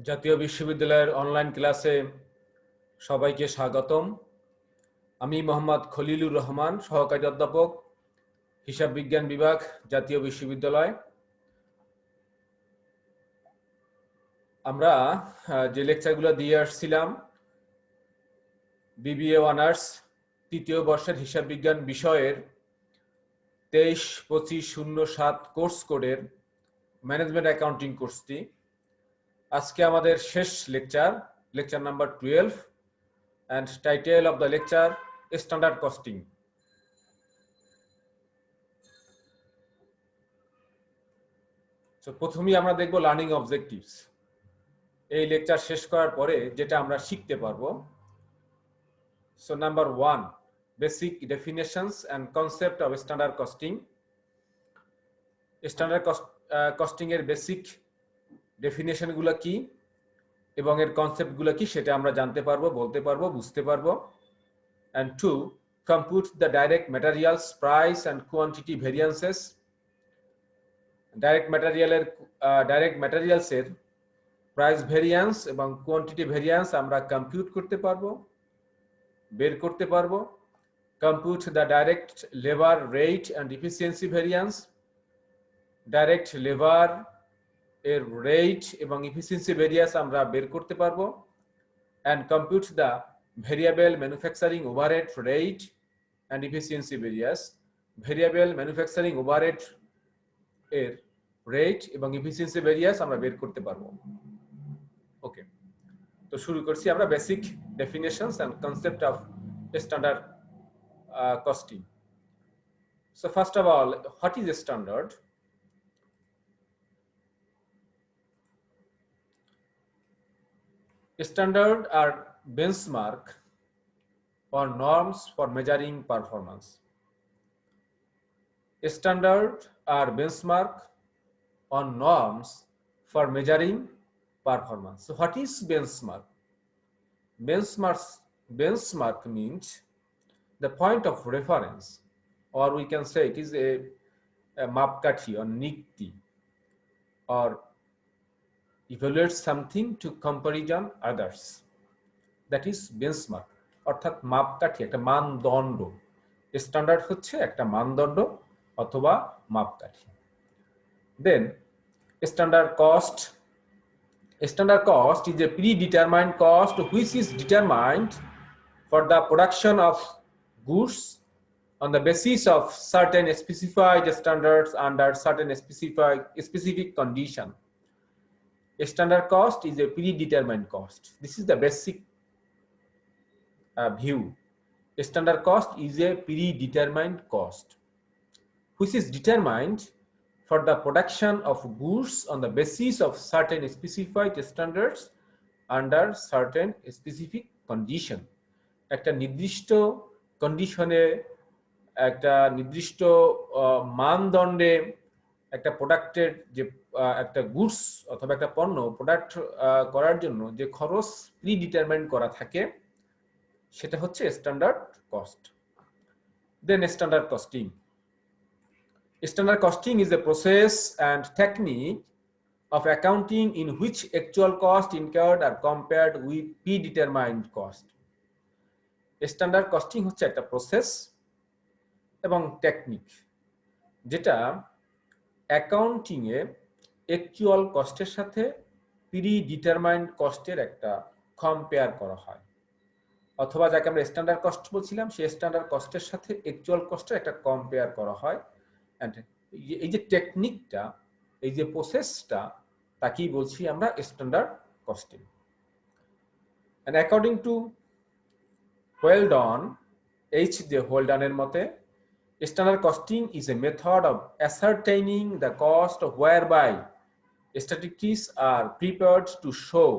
জাতীয় বিশ্ববিদ্যালয়ের অনলাইন ক্লাসে সবাইকে স্বাগতম। আমি মোহাম্মদ খলিলুর রহমান, সহকারী অধ্যাপক, হিসাব বিজ্ঞান বিভাগ, জাতীয় বিশ্ববিদ্যালয়। আমরা যে লেকচারগুলো দিয়ে আসছিলাম, বিবিএ অনার্স তৃতীয় বর্ষের হিসাব বিজ্ঞান বিষয়ের 23-25-07 কোর্স কোডের ম্যানেজমেন্ট অ্যাকাউন্টিং কোর্সটি আজকে আমাদের শেষ lecture number 12, and title of the lecture standard costing. So প্রথমেই আমরা দেখব লার্নিং অবজেক্টিভস। এই লেকচার শেষ করার পরে যেটা আমরা শিখতে পারবো। So number 1, basic definitions and concept of standard costing. Standard costing এর বেসিক ডেফিনেশনগুলো কি এবং এর কনসেপ্টগুলো কি সেটা আমরা জানতে পারবো, বলতে পারবো, বুঝতে পারবো। And 2, compute the direct materials price and quantity variances. Direct materials এর প্রাইস ভেরিয়েন্স এবং কোয়ান্টিটি ভেরিয়েন্স আমরা কম্পিউট করতে পারবো, বের করতে পারবো। Compute the direct labour rate and efficiency variance. Direct labour এর রেট এবং এফিসিয়েন্সি ভেরিয়েন্স আমরা বের করতে পারবো। And compute the variable manufacturing overhead rate and efficiency variance. Variable manufacturing overhead এর রেট এবং এফিসিয়েন্সি ভেরিয়েন্স আমরা বের করতে পারবো। ওকে, তো শুরু করছি আমরা basic definitions and concept of standard costing. So first of all, what is standard? Standard are benchmark or norms for measuring performance. Standard are benchmark or norms for measuring performance. So what is benchmark? Benchmark means the point of reference, or we can say it is a mapkathi or nikti, or evaluate something to comparison others. That is benchmark. অর্থাৎ মাপকাঠি, একটা মানদণ্ড। Standard হচ্ছে একটা মানদণ্ড অথবা মাপকাঠি। Then standard cost. Standard cost is a predetermined cost which is determined for the production of goods on the basis of certain specified standards under certain specific condition. Standard cost is a predetermined cost. This is the basic view. Standard cost is a predetermined cost which is determined for the production of goods on the basis of certain specified standards under certain specific condition. একটা নির্দিষ্ট কন্ডিশনে, একটা নির্দিষ্ট মানদণ্ডে একটা প্রোডাক্টের যে একটা goods অথবা একটা পণ্য প্রোডাক্ট করার জন্য যে খরচ প্রিডিটারমাইন্ড করা থাকে সেটা হচ্ছে standard cost. Then standard costing. Standard costing is a process and technique of accounting in which actual cost incurred are compared with predetermined cost. Standard costing হচ্ছে একটা প্রসেস এবং টেকনিক যেটা অ্যাকাউন্টিং এ অ্যাকচুয়াল কস্টের সাথে predetermined কস্টের একটা compare করা হয়, অথবা যাকে আমরা স্ট্যান্ডার্ড কস্ট বলছিলাম সেই স্ট্যান্ডার্ড কস্টের সাথে অ্যাকচুয়াল কস্টের একটা কম্পেয়ার করা হয়। এই যে টেকনিকটা, এই যে প্রসেসটা, তাকেই বলছি আমরা standard costing. And according to Haldane, H.J. Haldane-এর মতে, standard costing is a method of ascertaining the cost whereby statistics are prepared to show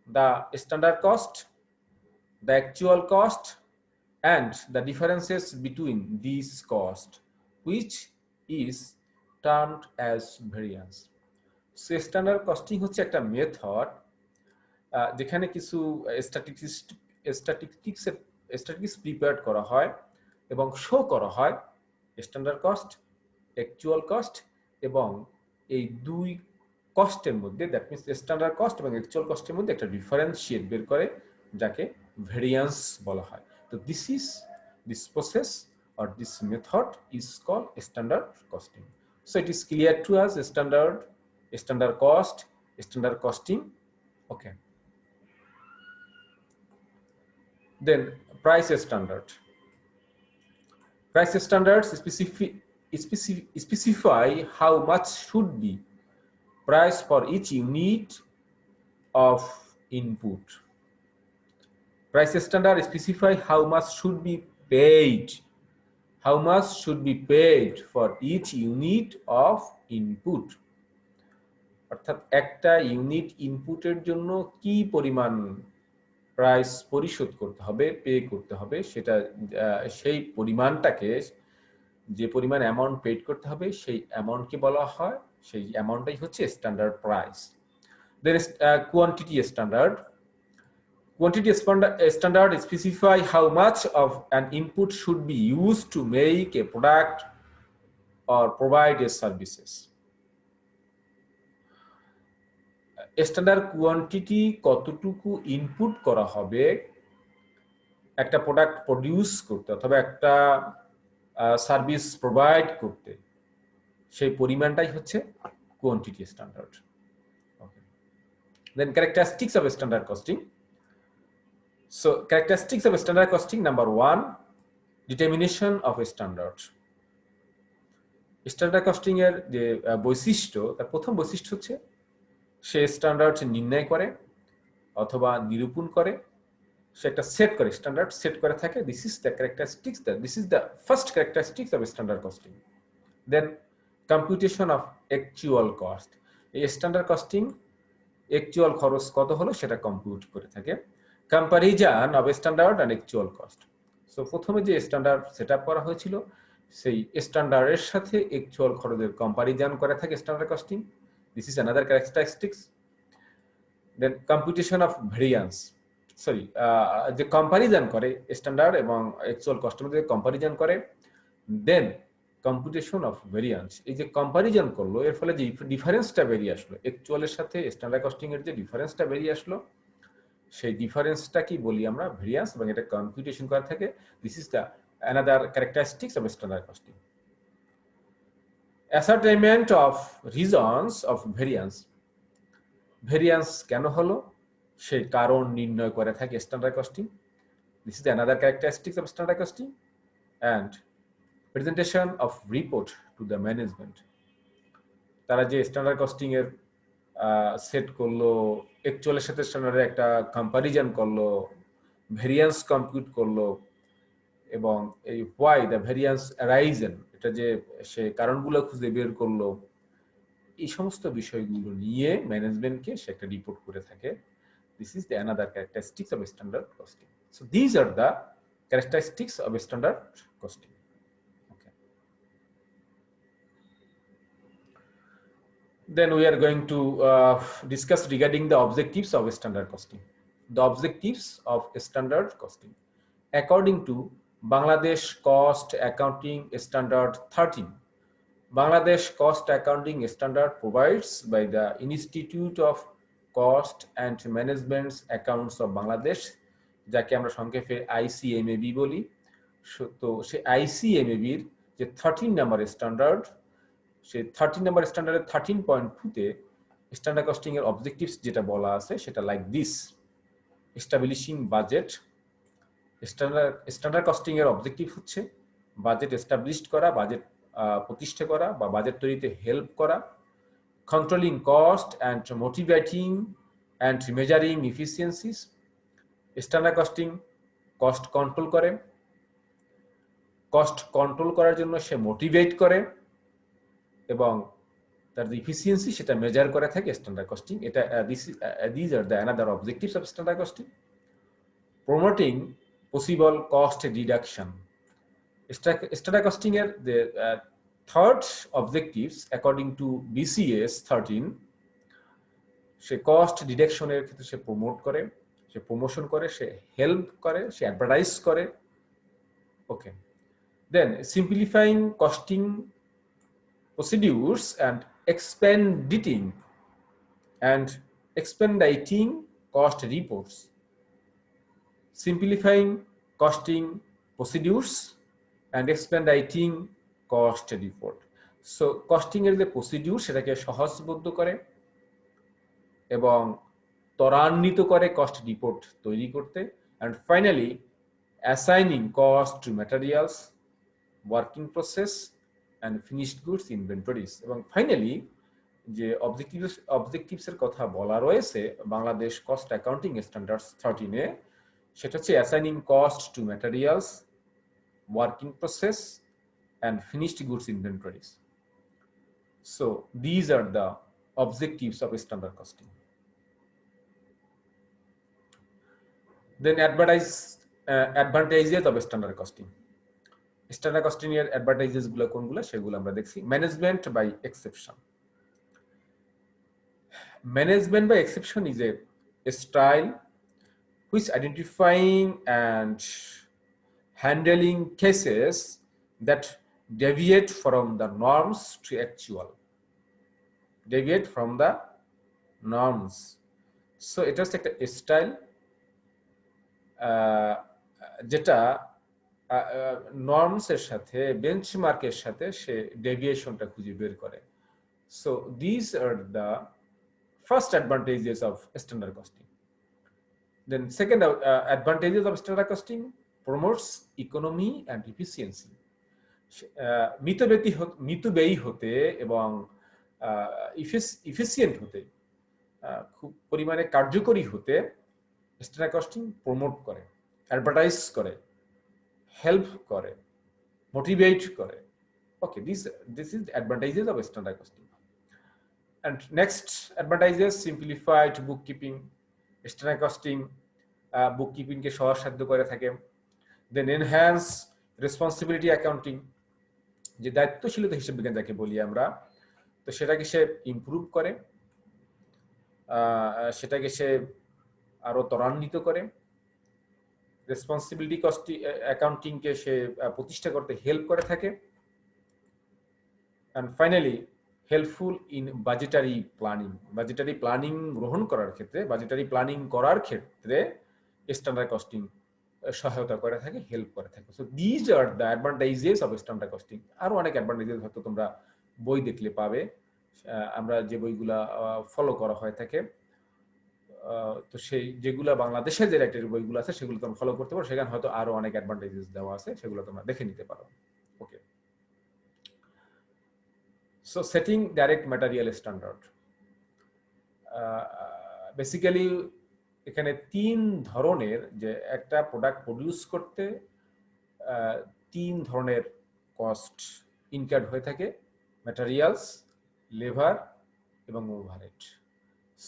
the standard cost, the actual cost, and the differences between these costs, which is termed as variance. So standard costing হচ্ছে একটা method যেখানে কিছু statistics prepare করা হয় এবং show করা হয় standard cost, actual cost এবং এই দুই কস্টের মধ্যে, দ্যাট মিনস স্ট্যান্ডার্ড কস্ট এবং অ্যাকচুয়াল কস্টের মধ্যে একটা ডিফারেন্সিয়েট বের করে, যাকে ভেরিয়েন্স বলা হয়। তো this process or this method is called standard costing. So it is clear to us standard cost, standard costing. Okay. Then price standard. Price standards specify how much should be price for each unit of input. Price standard specify how much should be paid. How much should be paid for each unit of input? অর্থাৎ একটা unit ইনপুটের জন্য কি পরিমাণ price পরিশোধ করতে হবে, pay করতে হবে, সেটা সেই পরিমাণটাকে, যে পরিমাণ অ্যামাউন্ট পেড করতে হবে সেই অ্যামাউন্টকে বলা হয়, সেই অ্যামাউন্টটাই হচ্ছে standard price. Then quantity standard. Quantity standard specify how much of an input should be used to make a product or provide a services. Standard quantity কতটুকু ইনপুট করা হবে একটা প্রোডাক্ট প্রডিউস করতে অথবা একটা সার্ভিস প্রোভাইড করতে, সেই পরিমাণটাই হচ্ছে quantity standard. Then characteristics of standard costing. So characteristics of standard costing, number 1, determination of a standard. Standard costing এর যে বৈশিষ্ট্য, তার প্রথম বৈশিষ্ট্য হচ্ছে সে স্ট্যান্ডার্ড নির্ণয় করে অথবা নিরূপণ করে, সে একটা সেট করে, স্ট্যান্ডার্ড সেট করে থাকে। This is the characteristics, this is the first characteristics of standard costing. Then computation of actual cost. এই স্ট্যান্ডার্ড কস্টিং অ্যাকচুয়াল খরচ কত হলো সেটা কম্পিউট করে থাকে। Comparison of standard and actual cost. So প্রথমে যে স্ট্যান্ডার্ড সেট আপ করা হয়েছিল সেই স্ট্যান্ডার্ডের সাথে অ্যাকচুয়াল খরচের কম্পারিজন করে থাকে standard costing. This is another characteristics. Then computation of variance, sorry, যে কম্পারিজন করে স্ট্যান্ডার্ড এবং অ্যাকচুয়াল কস্টের মধ্যে কম্পারিজন করে। দেন কম্পিউটেশন অফ ভেরিয়েন্স, এই যে কম্পারিজন করলো এর ফলে যে ডিফারেন্সটা বেরিয়ে আসলো, অ্যাকচুয়ালের সাথে স্ট্যান্ডার্ড কস্টিং এর যে ডিফারেন্সটা বেরিয়ে আসলো, সেই ডিফারেন্সটা কি বলি আমরা, ভেরিয়েন্স, এবং এটা কম্পিউটেশন করা থাকে। This is the another characteristics of standard costing. Ascertainment of reasons of variance, variance কেন হলো সেই কারণ নির্ণয় করে থাকে standard costing. This is another characteristics of standard costing. And presentation of report to the management, তারা যে স্ট্যান্ডার্ড কস্টিং এর সেট করলো, অ্যাকচুয়ালের সাথে স্ট্যান্ডার্ডের একটা কম্পারিজন করলো, ভেরিয়েন্স কম্পিউট করলো, এবং এই হোয়াই দ্য ভেরিয়েন্স অ্যারাইজেন, এটা যে সে কারণগুলো খুঁজে বের করলো, এই সমস্ত বিষয়গুলো নিয়ে ম্যানেজমেন্টকে সে একটা রিপোর্ট করে থাকে। This is the another characteristics of standard costing. So this are the characteristics of standard costing. Then we are going to discuss regarding the objectives of standard costing. The objectives of standard costing. According to Bangladesh Cost Accounting Standard 13, Bangladesh Cost Accounting Standard provides by the Institute of Cost and Management Accounts of Bangladesh, যাকে আমরা সংক্ষেপে ICMAB বলি। তো সেই ICMAB এর যে 13 নম্বর standard, সেই 13 number স্ট্যান্ডার্ডের 13.2-তে স্ট্যান্ডার্ড কস্টিং এর অবজেক্টিভস যেটা বলা আছে সেটা like this: establishing budget. Standard costing এর অবজেক্টিভ হচ্ছে বাজেট এস্টাবলিশ করা, বাজেট প্রতিষ্ঠা করা বা বাজেট তৈরিতে হেল্প করা। Controlling cost and motivating and measuring efficiencies. Standard costing cost control করে, কস্ট কন্ট্রোল করার জন্য সে মোটিভেট করে এবং তার যে ইফিসিয়েন্সি সেটা মেজার করে থাকে স্ট্যান্ডার্ড কস্টিং। এটা this are the another objectives of standard costing. Promoting possible cost reduction. Standard costing এর যে third objectives according to BCS 13, সে কস্ট ডিডাকশনের ক্ষেত্রে সে প্রমোট করে, সে প্রমোশন করে, সে হেল্প করে, সে অ্যাডভার্টাইজ করে। Okay, then simplifying costing procedures and expediting and expediting cost reports, simplifying costing procedures and expediting cost report. So costing এর যে প্রসিডিউর সেটাকে সহজবোধ্য করে এবং ত্বরান্বিত করে কস্ট রিপোর্ট তৈরি করতে, and finally assigning cost to materials, working process and finished goods inventories. এবং ফাইনালি যে অবজেক্টিভস এর কথা বলা রয়েছে বাংলাদেশ কস্ট অ্যাকাউন্টিং স্ট্যান্ডার্ডস 13 এ, সেটা হচ্ছে assigning cost to materials, working process and finished goods inventories. So these are the objectives of standard costing. Then advantages of standard costing. Standard costing এর advantages গুলো কোনগুলো সেগুলো আমরা দেখছি। Management by exception. Management by exception is a style which identifying and handling cases that deviate from the norms to actual. Deviate from the norms. So it was like a style যেটা norms এর সাথে বেঞ্চমার্কের সাথে সে ডেভিয়েশনটা খুঁজে বের করে। So these are the first advantages of standard costing. Then second advantages of standard costing promotes economy and efficiency. মিতব্যয়ী হতে এবং efficient হতে, খুব পরিমাণে কার্যকরী হতে স্ট্যান্ডার্ড কস্টিং প্রমোট করে, অ্যাডভার্টাইজ করে, হেল্প করে, মোটিভেট করে। Okay, this is advantages of standard costing. And next advantages simplified book keeping. Standard costing book কিপিংকে সহজসাধ্য করে থাকে। দেন এনহ্যান্স রেসপন্সিবিলিটি অ্যাকাউন্টিং, যে দায়িত্বশীলতা হিসাব বিজ্ঞান যাকে বলি আমরা, তো সেটাকে সে ইমপ্রুভ করে, সেটাকে সে আরো ত্বরান্বিত করে। রেসপন্সিবিলিটি কস্টিং অ্যাকাউন্টিংকে সে প্রতিষ্ঠা করতে হেল্প করে থাকে। And finally helpful in budgetary planning. Budgetary planning গ্রহণ করার ক্ষেত্রে, বাজেটারি প্ল্যানিং করার ক্ষেত্রে স্ট্যান্ডার্ড কস্টিং সহায়তা করে থাকে, হেল্প করে থাকে। So these are the advantages of standard costing. আরো অনেক অ্যাডভান্টেজেস হয়তো তোমরা বই দেখলে পাবে, আমরা যে বইগুলা ফলো করা হয়ে থাকে, তো সেই যেগুলা বাংলাদেশের যে রাইটারের বইগুলো আছে সেগুলো তোমরা ফলো করতে পারো, সেখানে হয়তো আরো অনেক অ্যাডভান্টেজেস দেওয়া আছে, সেগুলো তোমরা দেখে নিতে পারো। Okay, so setting direct material standard. Basically এখানে তিন ধরনের, যে একটা প্রোডাক্ট প্রডিউস করতে তিন ধরনের কস্ট ইনকার্ড হয়ে থাকে, ম্যাটেরিয়ালস, লেবার এবং ওভারহেড।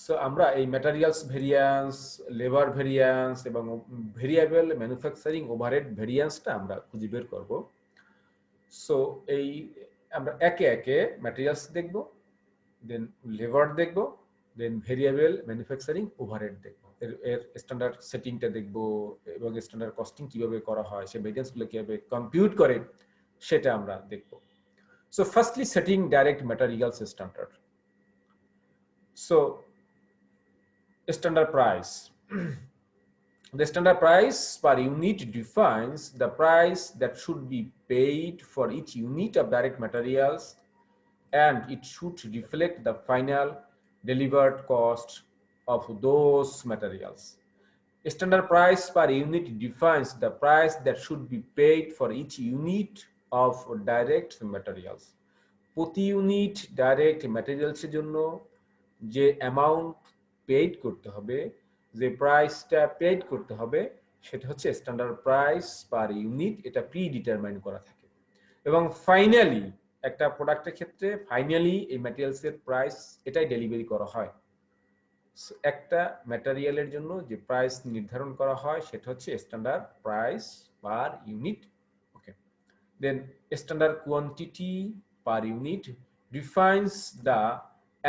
সো আমরা এই ম্যাটেরিয়ালস ভেরিয়েন্স, লেবার ভেরিয়েন্স এবং ভেরিয়েবল ম্যানুফ্যাকচারিং ওভারহেড ভেরিয়েন্সটা আমরা খুঁজে বের করব। সো এই আমরা একে একে ম্যাটেরিয়ালস দেখব, দেন লেবার দেখব, দেন ভেরিয়েবল ম্যানুফ্যাকচারিং ওভারহেড দেখব, এর স্ট্যান্ডার্ড সেটিংটা দেখব এবং স্ট্যান্ডার্ড কস্টিং কিভাবে করা হয়, সে ভেরিয়েন্সগুলো কিভাবে কম্পিউট করে সেটা আমরা দেখব। So firstly setting direct materials standard. So standard price. The standard price per unit defines the price that should be paid for each unit of direct materials, and it should reflect the final delivered cost of those materials. Standard price per unit defines the price that should be paid for each unit of direct materials. প্রতি unit direct ম্যাটেরিয়ালসের জন্য যে amount paid করতে হবে, যে প্রাইসটা paid করতে হবে, সেটা হচ্ছে স্ট্যান্ডার্ড প্রাইস পার ইউনিট। এটা প্রি ডিটারমাইন করা থাকে এবং ফাইনালি একটা প্রোডাক্টের ক্ষেত্রে ফাইনালি এই ম্যাটেরিয়ালসের প্রাইস এটাই ডেলিভারি করা হয়। একটা ম্যাটেরিয়ালের জন্য যে প্রাইস নির্ধারণ করা হয় সেটা হচ্ছে standard price per unit. Okay, then standard quantity per unit defines the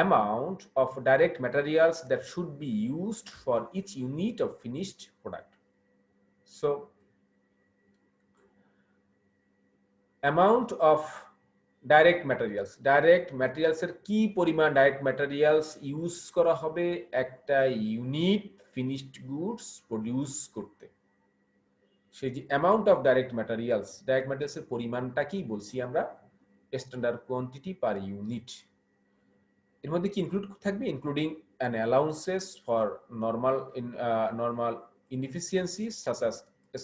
amount of direct materials that should be used for each unit of finished product. So amount of direct ম্যাটেরিয়ালসের কি পরিমাণ direct materials use করা হবে একটা unit finished goods produce করতে। সেই যে amount of direct ম্যাটেরিয়ালসের পরিমাণটা কি বলছি আমরা, স্ট্যান্ডার্ড কোয়ান্টিটি পার ইউনিট। এর মধ্যে কি ইনক্লুড থাকবে, including an allowances for normal inefficiencies such as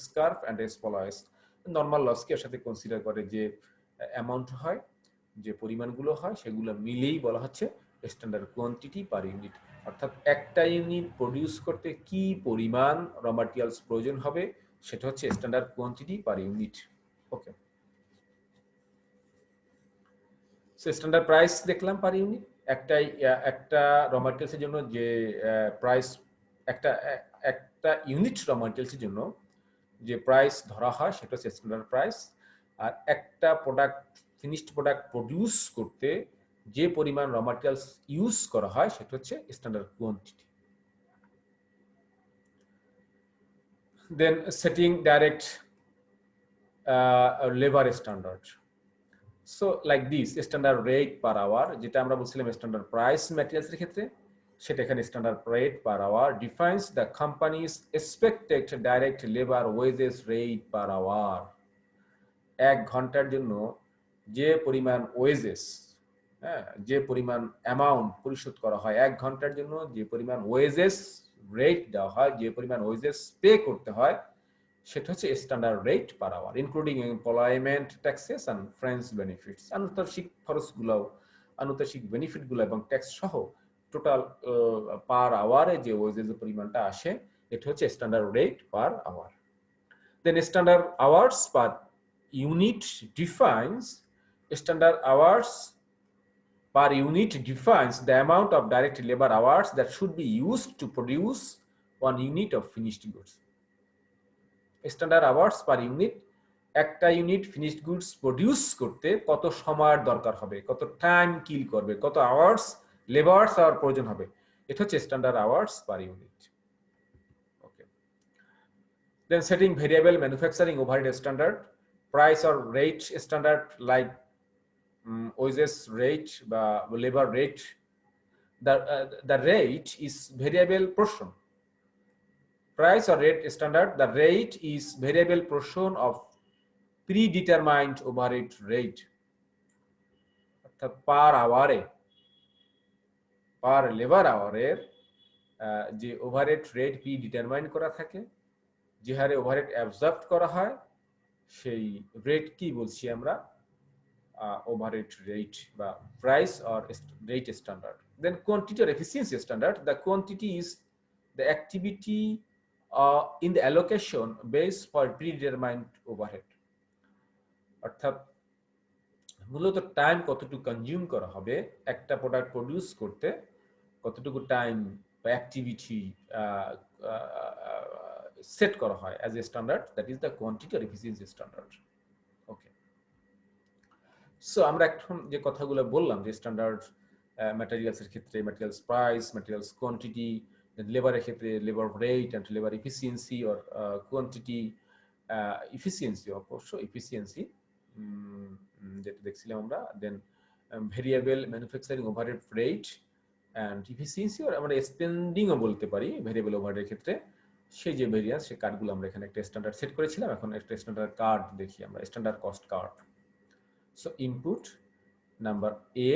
scrap and exploits. Normal লসকে এর সাথে কনসিডার করে যে অ্যামাউন্ট হয়, যে পরিমাণগুলো হয়, সেগুলো মিলেই বলা হচ্ছে স্ট্যান্ডার্ড কোয়ান্টিটি পার ইউনিট। অর্থাৎ একটা ইউনিট প্রডিউস করতে কি পরিমাণ র ম্যাটেরিয়ালস প্রয়োজন হবে সেটা হচ্ছে স্ট্যান্ডার্ড কোয়ান্টিটি পার ইউনিট। ওকে, সো স্ট্যান্ডার্ড প্রাইস দেখলাম পার ইউনিট। একটা র ম্যাটেরিয়ালসের জন্য যে প্রাইস, একটা ইউনিট র ম্যাটেরিয়ালসের জন্য যে প্রাইস ধরা হয় সেটা হচ্ছে স্ট্যান্ডার্ড প্রাইস। আর একটা ফিনিশড প্রোডাক্ট প্রডিউস করতে যে পরিমাণ র ম্যাটেরিয়ালস ইউজ করা হয় সেটা হচ্ছে standard quantity. Then setting direct labour standard. So like this, standard rate per hour, যেটা আমরা বলছিলাম স্ট্যান্ডার্ড প্রাইস ম্যাটেরিয়ালসের ক্ষেত্রে, সেটা এখানে standard rate per hour defines the company's expected direct labour wages rate per hour. এক ঘন্টার জন্য যে পরিমাণ ওয়েজেস, যে পরিমাণ অ্যামাউন্ট পরিশোধ করা হয়, এক ঘন্টার জন্য যে পরিমাণ ওয়েজেস রেট দেওয়া হয়, যে পরিমাণ ওয়েজেস পে করতে হয়, সেটা হচ্ছে standard rate per hour, including employment taxes and fringe benefits. আনুতার্সিক খরচগুলো, আনুতার্সিক বেনিফিটগুলো এবং ট্যাক্স সহ টোটাল পার আওয়ারে যে ওয়েজেস পরিমাণটা আসে, এটা হচ্ছে standard rate per hour. Then standard hours per unit defines the amount of direct labor hours that should be used to produce 1 unit of finished goods. Standard hours per unit, একটা unit finished goods produce করতে কত সময়ের দরকার হবে, কত time kill করবে, কত hours labours hour প্রয়োজন হবে, এটা হচ্ছে standard hours per unit. Okay, then setting variable manufacturing overhead standard, price or rate standard like wages rate বা labor rate. The rate is variable portion. Price or rate standard, the rate is variable portion of predetermined overhead rate. অর্থাৎ পার আওয়ারে, পার labour আওয়ারের যে overhead rate predetermined করা থাকে, যে হারে overhead absorb করা হয়, সেই রেট কি বলছি আমরা, overhead rate বা price or rate standard. Then quantity or efficiency standard, the quantity is the activity in the allocation based for predetermined overhead. অর্থাৎ মূলত টাইম কতটুকু কনজিউম করা হবে একটা প্রোডাক্ট প্রডিউস করতে, কতটুকু টাইম বা অ্যাক্টিভিটি সেট করা হয় as a standard, that is the quantity আর এফিসিয়েন্সি স্ট্যান্ডার্ড। ওকে, সো আমরা এখন যে কথাগুলো বললাম যে স্ট্যান্ডার্ড ম্যাটেরিয়ালসের ক্ষেত্রে ম্যাটেরিয়ালস প্রাইস, ম্যাটেরিয়ালস কোয়ান্টিটি, লেবারের ক্ষেত্রে labour rate and labour efficiency or quantity, efficiency, অবশ্য এফিসিয়েন্সি যেটা দেখছিলাম আমরা, then variable manufacturing overhead rate and efficiency, আর আমরা স্পেন্ডিংও বলতে পারি ভেরিয়েবল ওভারহেডের ক্ষেত্রে। সেই যে ভেরিয়েন্স, সেই কার্ডগুলো আমরা এখানে একটা স্ট্যান্ডার্ড সেট করেছিলাম, এখন একটা স্ট্যান্ডার্ড কার্ড দেখি আমরা, standard cost card. So input number A,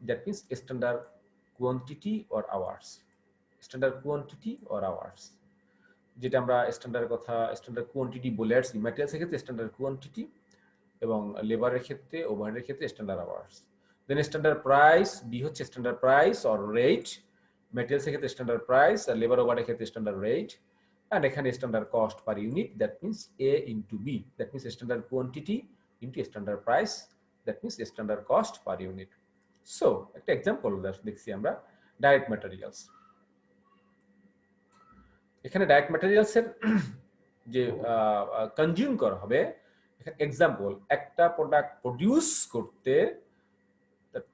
that means standard quantity or hours, standard quantity or hours, যেটা আমরা স্ট্যান্ডার্ড কথা স্ট্যান্ডার্ড কোয়ান্টিটি বলে আসছি ম্যাটেরিয়ালসের ক্ষেত্রে স্ট্যান্ডার্ড কোয়ান্টিটি, এবং লেবারের ক্ষেত্রে ওভারহেডের ক্ষেত্রে স্ট্যান্ডার্ড আওয়ার্স। দেন স্ট্যান্ডার্ড প্রাইস, বি হচ্ছে স্ট্যান্ডার্ড প্রাইস অর রেট, ম্যাটেরিয়ালসের ক্ষেত্রে স্ট্যান্ডার্ড প্রাইস আর লেবার ওভারহেডের ক্ষেত্রে স্ট্যান্ডার্ড রেট, and এখানে standard cost per unit, that means A into B, that means standard quantity into standard price, that means standard cost per unit. So একটা example দেখছি আমরা, direct materials. এখানে direct materials এর যে consume করা হবে, example, একটা প্রোডাক্ট প্রডিউস করতে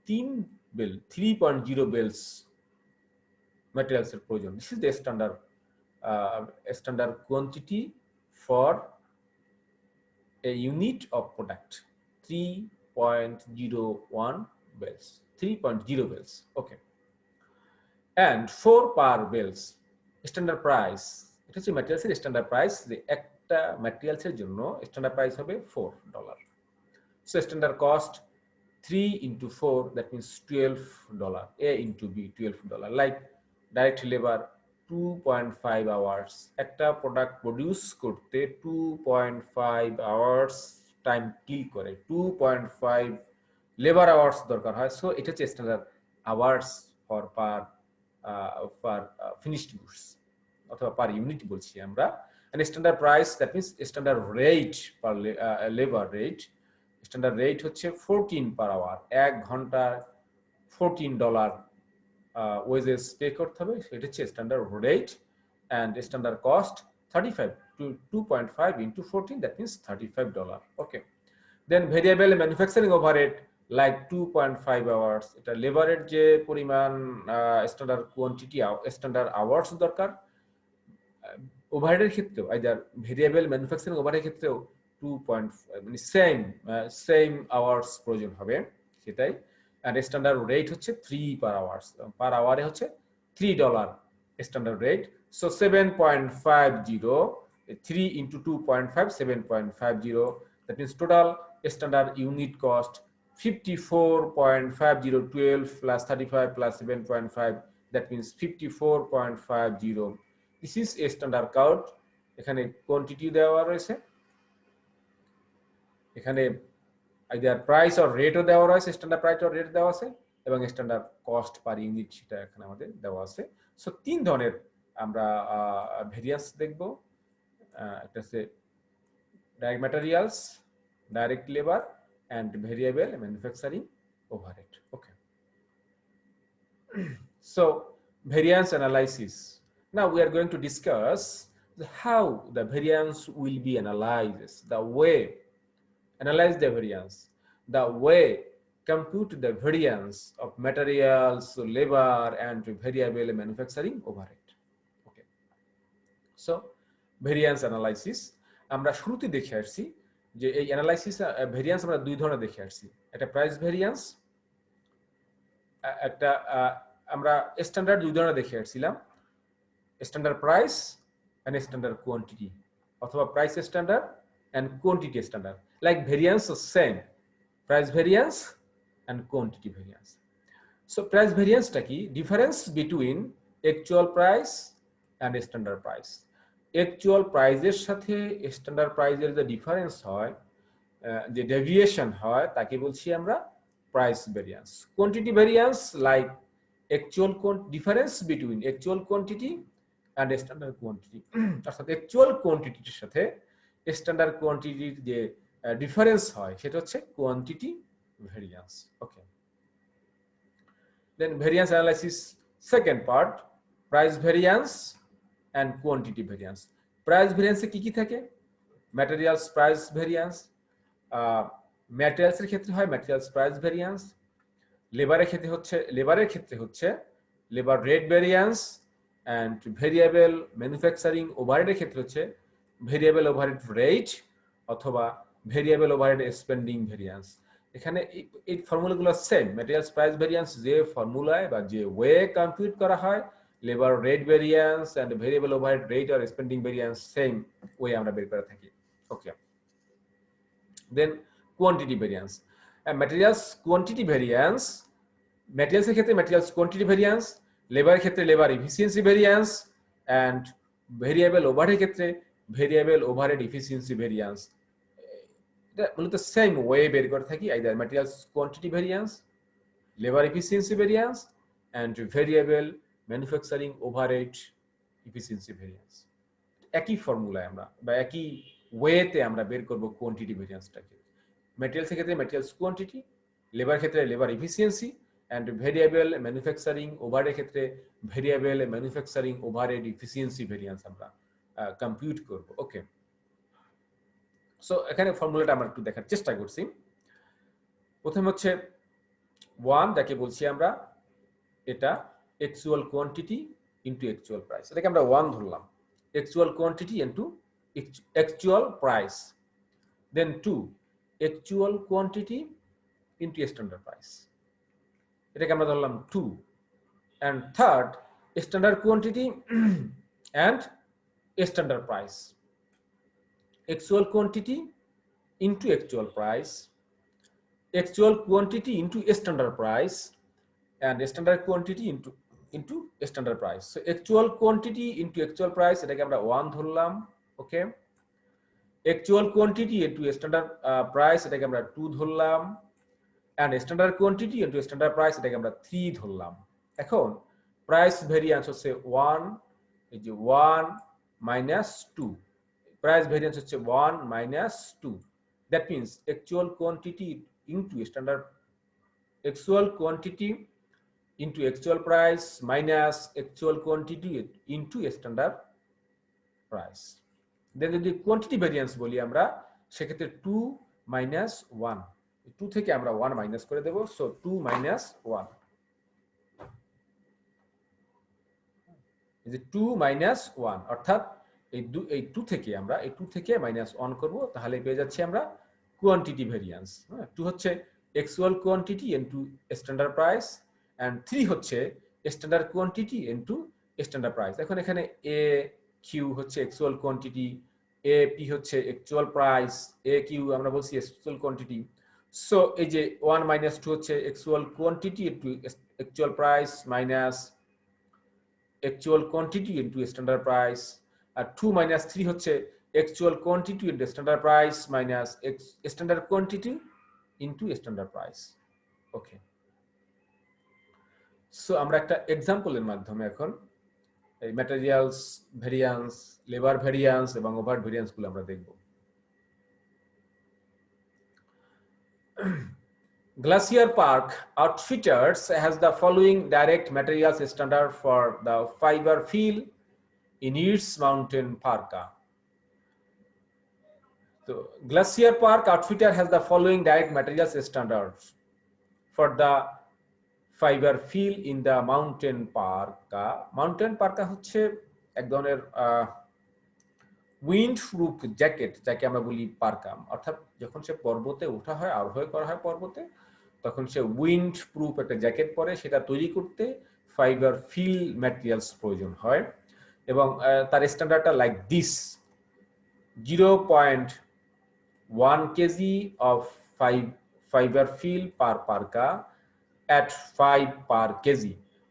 3.0 বেলস ম্যাটেরিয়ালস এর প্রয়োজন। This is the standard quantity for a unit of product, 3 3.01 bells, 3.0 bells. Okay. And 4 per bells. Standard price. এটা হচ্ছে ম্যাটেরিয়ালসের স্ট্যান্ডার্ড প্রাইস, যে একটা ম্যাটেরিয়ালসের জন্য স্ট্যান্ডার্ড প্রাইস হবে $4. So standard cost 3 into 4, that means $12. A into B, $12. Like direct labor 2.5 hours. একটা product produce করতে 2.5 hours time kill করে, 2.5 labour hours দরকার হয়। সো এটা হচ্ছে standard hours for per finished goods অথবা পার ইউনিট বলছি আমরা। and standard price, that means standard rate per labor rate. Standard rate হচ্ছে 14 পার আওয়ার, 1 ঘন্টা $14 ওয়েজেস পে করতে হবে, সেটা হচ্ছে standard rate. And standard cost 35 to 2.5 into 14, that means $35. Okay. Then variable manufacturing overhead like 2.5 hours. এটা লেবারের যে পরিমাণ স্ট্যান্ডার্ড কোয়ান্টিটি স্ট্যান্ডার্ড আওয়ার্স দরকার, ওভারহেডের ক্ষেত্রেও আইদার ভেরিয়েবল ম্যানুফ্যাকচারিং ওভারহেডের ক্ষেত্রেও 2.5 মানে সেম আওয়ার্স প্রয়োজন হবে সেটাই। আর স্ট্যান্ডার্ড রেট হচ্ছে 3 পার আওয়ার্স, পার আওয়ারে হচ্ছে $3 standard rate. So 7.50, 3 into 2.5, 7.50, that means total standard unit cost 54.50, 12 plus 35 plus 7.5, that means 54.50. This is a standard count. এখানে কোয়ান্টিটি দেওয়া রয়েছে, এখানে আইদার প্রাইস অর রেটও দেওয়া রয়েছে, স্ট্যান্ডার্ড প্রাইস অর রেট দেওয়া আছে, এবং স্ট্যান্ডার্ড কস্ট পার ইউনিট সেটা এখানে আমাদের দেওয়া আছে। সো 3 ধরনের আমরা ভেরিয়েন্স দেখব। একটা হচ্ছে direct materials, direct labour, and variable manufacturing overhead. Okay. So variance analysis. Now we are going to discuss how the variance will be analyzed, the way analyze the variance, the way compute the variance of materials, labor, and variable manufacturing overhead. Okay. So variance analysis আমরা শুরুতে দেখে আসছি যে এই analysis variance আমরা দুই ধরনের দেখে আসছি, একটা প্রাইস ভেরিয়েন্স, একটা আমরা স্ট্যান্ডার্ড দুই ধরনের দেখে আসছিলাম, standard price and standard quantity, অথবা price standard and quantity standard. Like variance same, price variance and quantity variance. So price ভেরিয়েন্সটা কি? Difference between actual price and standard price. Actual প্রাইসের সাথে স্ট্যান্ডার্ড প্রাইসের যে ডিফারেন্স হয়, যে ডেভিয়েশন হয়, তাকে বলছি আমরা price variance. Quantity variance like actual difference between actual quantity and standard quantity, অর্থাৎ অ্যাকচুয়াল কোয়ান্টিটির সাথে স্ট্যান্ডার্ড কোয়ান্টিটির যে ডিফারেন্স হয় সেটা হচ্ছে quantity variance. Okay. Then variance analysis second part, price variance and quantity variance. Price ভেরিয়েন্সে কি কি থাকে? ম্যাটেরিয়ালস প্রাইস ভেরিয়েন্স, ম্যাটেরিয়ালসের ক্ষেত্রে হয় ম্যাটেরিয়ালস প্রাইস ভেরিয়েন্স, লেবারের ক্ষেত্রে হচ্ছে labour rate variance, and variable manufacturing ওভারহেডের ক্ষেত্রে হচ্ছে ভেরিয়েবল ওভারহেড রেট অথবা ভেরিয়েবল ওভারহেড স্পেন্ডিং ভেরিয়েন্স। এখানে এই ফর্মুলাগুলো সেম, ম্যাটেরিয়ালস প্রাইস ভেরিয়েন্স যে ফর্মুলায় বা যে ওয়ে কম্পিউট করা হয়, labor rate variance and variable overhead rate or spending variance same way আমরা বের করে থাকি। Okay. Then quantity variance, materials quantity variance, ম্যাটেরিয়ালসের ক্ষেত্রে ম্যাটেরিয়ালস কোয়ান্টিটি ভেরিয়েন্স, লেবারের ক্ষেত্রে labour efficiency variance, and variable ওভারহেডের ক্ষেত্রে ভেরিয়েবল ওভারহেড এফিসিয়েন্সি ভেরিয়েন্স। এটা মূলত সেম ওয়ে বের করে থাকি, either materials quantity variance, labour efficiency variance, and variable manufacturing overhead efficiency variance. একই ফর্মুলায় আমরা বা একই ওয়েতে আমরা বের করব কোয়ান্টিটি ভেরিয়েন্সটাকে। ম্যাটেরিয়ালসের ক্ষেত্রে ম্যাটেরিয়ালস কোয়ান্টিটি, লেবার ক্ষেত্রে labour efficiency, and variable manufacturing ওভারহেডের ক্ষেত্রে variable manufacturing overhead efficiency variance আমরা কম্পিউট করব। ওকে। সো এখানে ফর্মুলাটা আমরা একটু দেখার চেষ্টা করছি। প্রথম হচ্ছে 1, যাকে বলছি আমরা এটা actual quantity into actual price, এটাকে আমরা 1 ধরলাম, actual quantity into actual price. Then 2, actual quantity into standard price, এটাকে আমরা ধরলাম 2, and third standard quantity and standard price, actual quantity into actual price, actual quantity into standard price, and standard quantity into standard price. So actual quantity into actual price, এটাকে আমরা 1 ধরলাম, ওকে। actual quantity into standard price, এটাকে আমরা 2 ধরলাম, and standard quantity into standard price, এটাকে আমরা 3 ধরলাম। এখন প্রাইস ভেরিয়েন্স হচ্ছে 1, এই যে 1 minus 2, প্রাইস ভেরিয়েন্স হচ্ছে 1 minus 2, that means actual quantity into standard, actual quantity into actual price minus actual quantity into standard price. দেন যদি কোয়ান্টিটি ভেরিয়েন্স বলি আমরা, সেক্ষেত্রে 2 minus 1, 2 থেকে আমরা 1 মাইনাস করে দেব, সো 2 minus 1, এই যে 2 minus 1, অর্থাৎ এই 2 থেকে আমরা এই 2 থেকে মাইনাস 1 করব, তাহলে পেয়ে যাচ্ছি আমরা কোয়ান্টিটি ভেরিয়েন্স। 2 হচ্ছে actual quantity into standard price, and 3 হচ্ছে standard quantity into standard price. এখন এখানে এ কিউ হচ্ছে অ্যাকচুয়াল কোয়ান্টিটি, এ পি হচ্ছে অ্যাকচুয়াল প্রাইস, এ কিউ আমরা বলছি অ্যাকচুয়াল কোয়ান্টিটি। সো এই যে 1 minus 2 হচ্ছে actual quantity into actual price minus actual quantity into standard price, আর 2 minus 3 হচ্ছে actual quantity into standard price minus standard quantity into standard price, ওকে। So আমরা একটা এক্সাম্পলের মাধ্যমে এখন এই ম্যাটেরিয়ালস ভেরিয়েন্স, লেবার ভেরিয়েন্স এবং ওভারহেড ভেরিয়েন্স গুলো আমরা দেখব। Glacier Park Outfitters has the following direct materials standard for the fiber fill in its mountain parka. So Glacier Park Outfitter has the following direct materials standards for the fiber fill in the mountain parka. Mountain parka হচ্ছে এক ধরনের wind proof jacket, যাকে আমরা বলি Parker, অর্থাৎ যখন সে পর্বতে ওঠা হয়, আরোহণ করা হয় পর্বতে, তখন সে উইন্ড প্রুফ একটা জ্যাকেট পরে, সেটা তৈরি করতে ফাইবার ফিল ম্যাটেরিয়ালস প্রয়োজন হয়, এবং তার স্ট্যান্ডার্ডটা like this: 0.1 kg of fiber fill per parka at 5 per kg,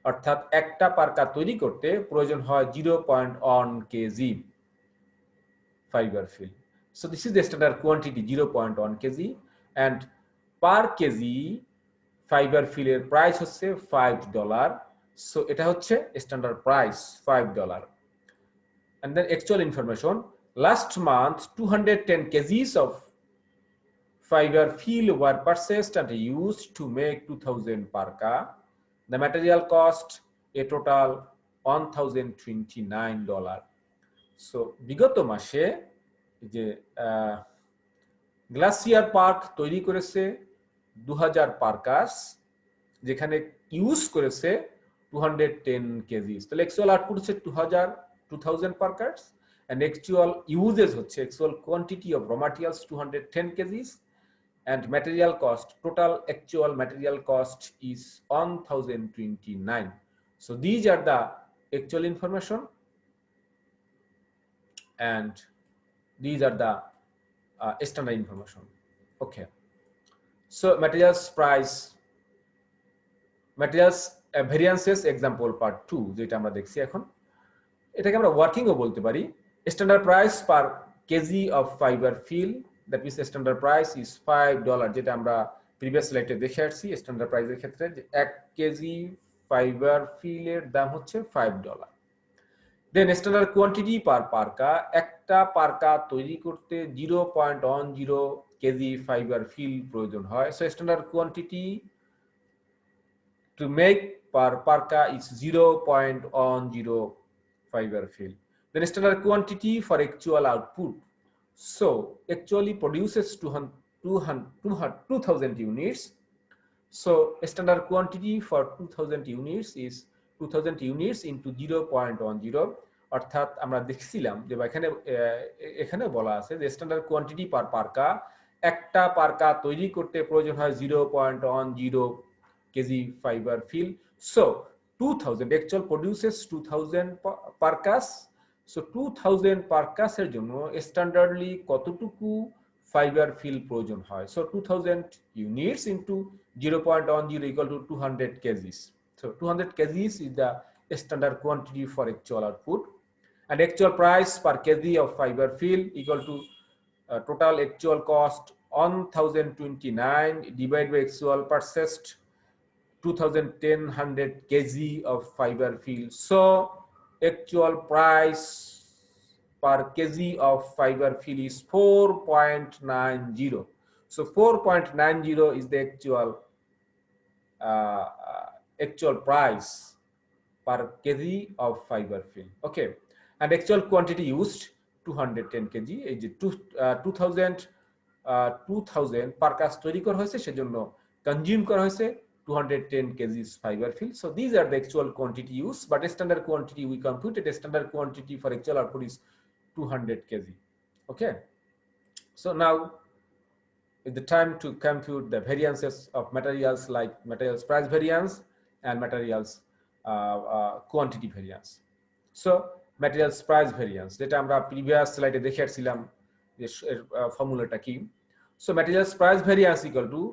অর্থাৎ একটা পার্কা তৈরি করতে প্রয়োজন হয় 0.1 kg fiber fill. So this is the standard quantity, 0.1 kg, and per kg fiber fill এর প্রাইস হচ্ছে $5. So এটা হচ্ছে standard price $5. And then actual information: last month 210 kgs of fiber fill were purchased and used to make 2000 parka. The material cost a total $1029. So বিগত মাসে যে glacier park তৈরি করেছে 2000 parkas, যেখানে ইউজ করেছে 210 কেজি। তাহলে অ্যাকচুয়াল আউটপুট হচ্ছে 2000 parkas, and actual uses হচ্ছে actual quantity of raw materials 210 kgs, and material cost, total actual material cost is 1029. So these are the actual information, and these are the standard information, okay. So materials price, materials variances example part 2 যেটা আমরা দেখছি এখন, এটাকে আমরা working ও বলতে পারি। Standard price per KG of fibre fill, that means standard price is $5, যেটা আমরা প্রিভিয়াস স্লাইডে দেখে আসছি। স্ট্যান্ডার্ড প্রাইসের ক্ষেত্রে 1 কেজি ফাইবার ফিলের দাম হচ্ছে $5। দেন স্ট্যান্ডার্ড কোয়ান্টিটি পার পার্কা, একটা পার্কা তৈরি করতে 0.10 কেজি ফাইবার ফিল প্রয়োজন হয়। So standard quantity to make per Parker is 0.10 fiber fill. Then standard quantity for actual output. So actually produces 2000 units. So standard quantity for 2000 units is 2000 units into 0.10. অর্থাৎ আমরা দেখছিলাম যে এখানে বলা আছে যে স্ট্যান্ডার্ড কোয়ান্টিটি পার পার্কা একটা parka তৈরি করতে প্রয়োজন হয় 0.10 KG fibre fill. So 2000 actual produces 2000 parkas. So 2000 পার্কাসের জন্য স্ট্যান্ডার্ডলি কতটুকু ফাইবার ফিল প্রয়োজন হয়? So 2000 units into 0.10 equal to 200 kgs. So 200 kgs is the standard quantity for actual output, and actual price per kg of fiber fill equal to total actual cost 1029 divided by actual purchased 2100 kg of fiber fill. So actual price per kg of fiber fill is 4.90. So 4.90 is the actual price per kg of fiber fill. Okay, and actual quantity used 210 kg. এই যে 2000 parkas তৈরি করা হয়েছে, সেজন্য consume করা হয়েছে 210 kg fiber fill. So these are the actual quantity used, but standard quantity we computed. A standard quantity for actual output is 200 kg. Okay, so now is the time to compute the variances of materials, like materials price variance and materials quantity variance. So materials price variance, যেটা আমরা previous স্লাইডে দেখে আসছিলাম যে ফর্মুলাটা কি। So materials price variance equal to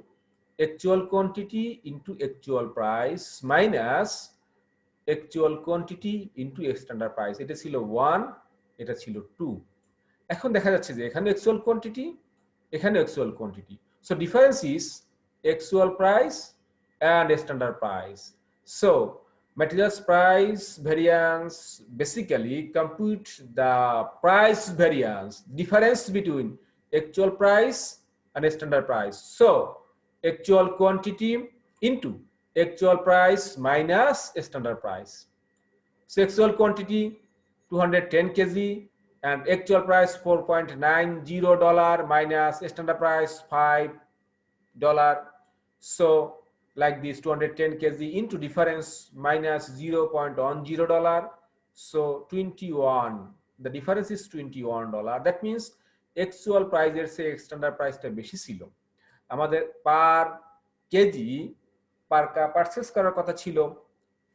actual quantity into actual price minus actual quantity into standard price. এটা ছিল 1, এটা ছিল 2। এখন দেখা যাচ্ছে যে এখানে actual quantity, এখানে actual quantity. So difference is actual price and standard price. So materials price variance basically compute the price variance, difference between actual price and standard price. So actual quantity into actual price minus standard price. So actual quantity 210 kg and actual price $4.90 minus standard price $5. So like this, 210 kg into difference minus $0.10. So 21, the difference is $21. That means actual price এর চেয়ে standard price টা বেশি ছিল। আমাদের পার KG Parker purchase করার কথা ছিল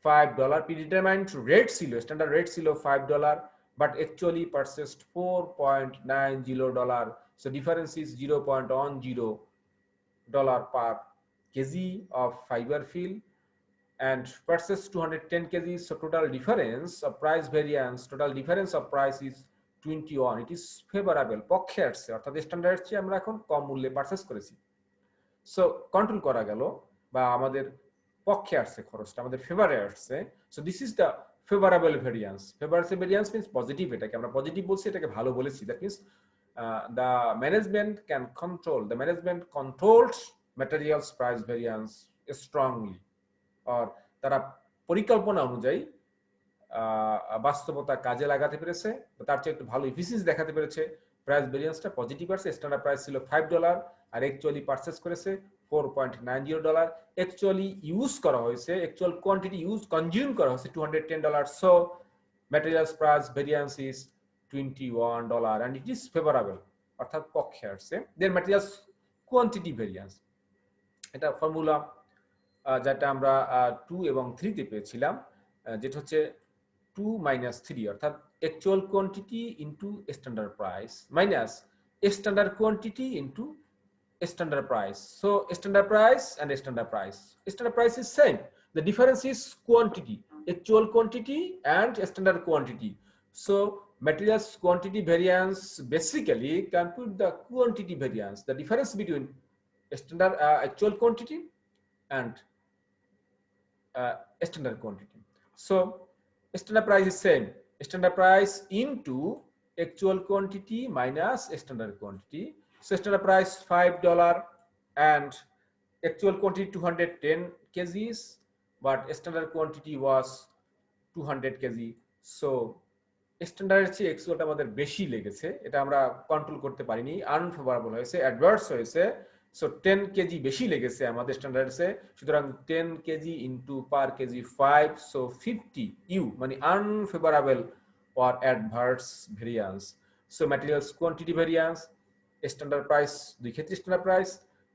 $5, predetermined rate ছিল, standard rate ছিল $5, but actually purchased $4.90. So difference is $0.10 per kg of fiber fill, and purchased 210 kg. So total difference of price variance, total difference of price is 21. It is favorable, পক্ষে আসছে, অর্থাৎ standard চেয়ে আমরা এখন কম মূল্যে purchase করেছি। So control করা গেল, বা আমাদের পক্ষে আসছে, খরচটা আমাদের ফেভারে আসছে। So this is the favourable variance. Favourable variance means positive, এটাকে আমরা পজিটিভ বলছি, এটাকে ভালো বলেছি। That means the management can control, the management controls materials price variance strongly, or তারা পরিকল্পনা অনুযায়ী বাস্তবতা কাজে লাগাতে পেরেছে, তার চেয়ে একটু ভালো এফিসিয়েন্সি দেখাতে পেরেছে। প্রাইস ভেরিয়েন্সটা পজিটিভ আসছে, স্ট্যান্ডার্ড প্রাইস ছিল $5 আর অ্যাকচুয়ালি পারচেজ করেছে $4.90। অ্যাকচুয়ালি ইউজ করা হয়েছে, অ্যাকচুয়াল কোয়ান্টিটি ইউজ কনজিউম করা হয়েছে $210। So materials price variance is $21 and it is favorable, অর্থাৎ পক্ষে আসছে। দেন ম্যাটেরিয়ালস কোয়ান্টিটি ভেরিয়েন্স, এটা ফর্মুলা যেটা আমরা 2 এবং 3 তে পেয়েছিলাম, যেটা হচ্ছে 2 minus 3, অর্থাৎ actual quantity into standard price minus standard quantity into standard price. So standard price and standard price. Standard price is same. The difference is quantity, actual quantity and standard quantity. So materials quantity variance basically compute the quantity variance, the difference between standard actual quantity and standard quantity. So standard price is same, standard price into actual quantity minus standard quantity. So standard price $5 and actual quantity 210 kgs, but standard quantity was 200 kg. So স্ট্যান্ডার্ডের চেয়ে এক্সুয়ালটা আমাদের বেশি লেগেছে, এটা আমরা control করতে পারিনি, unfavourable হয়েছে, adverse হয়েছে। সো 10 কেজি বেশি লেগেছে আমাদের স্ট্যান্ডার্ডসে, সুতরাং 10 kg into per kg 5, so 50 U মানে unfavourable or adverse variance. So materials quantity variance standard price, দুই ক্ষেত্রে standard price,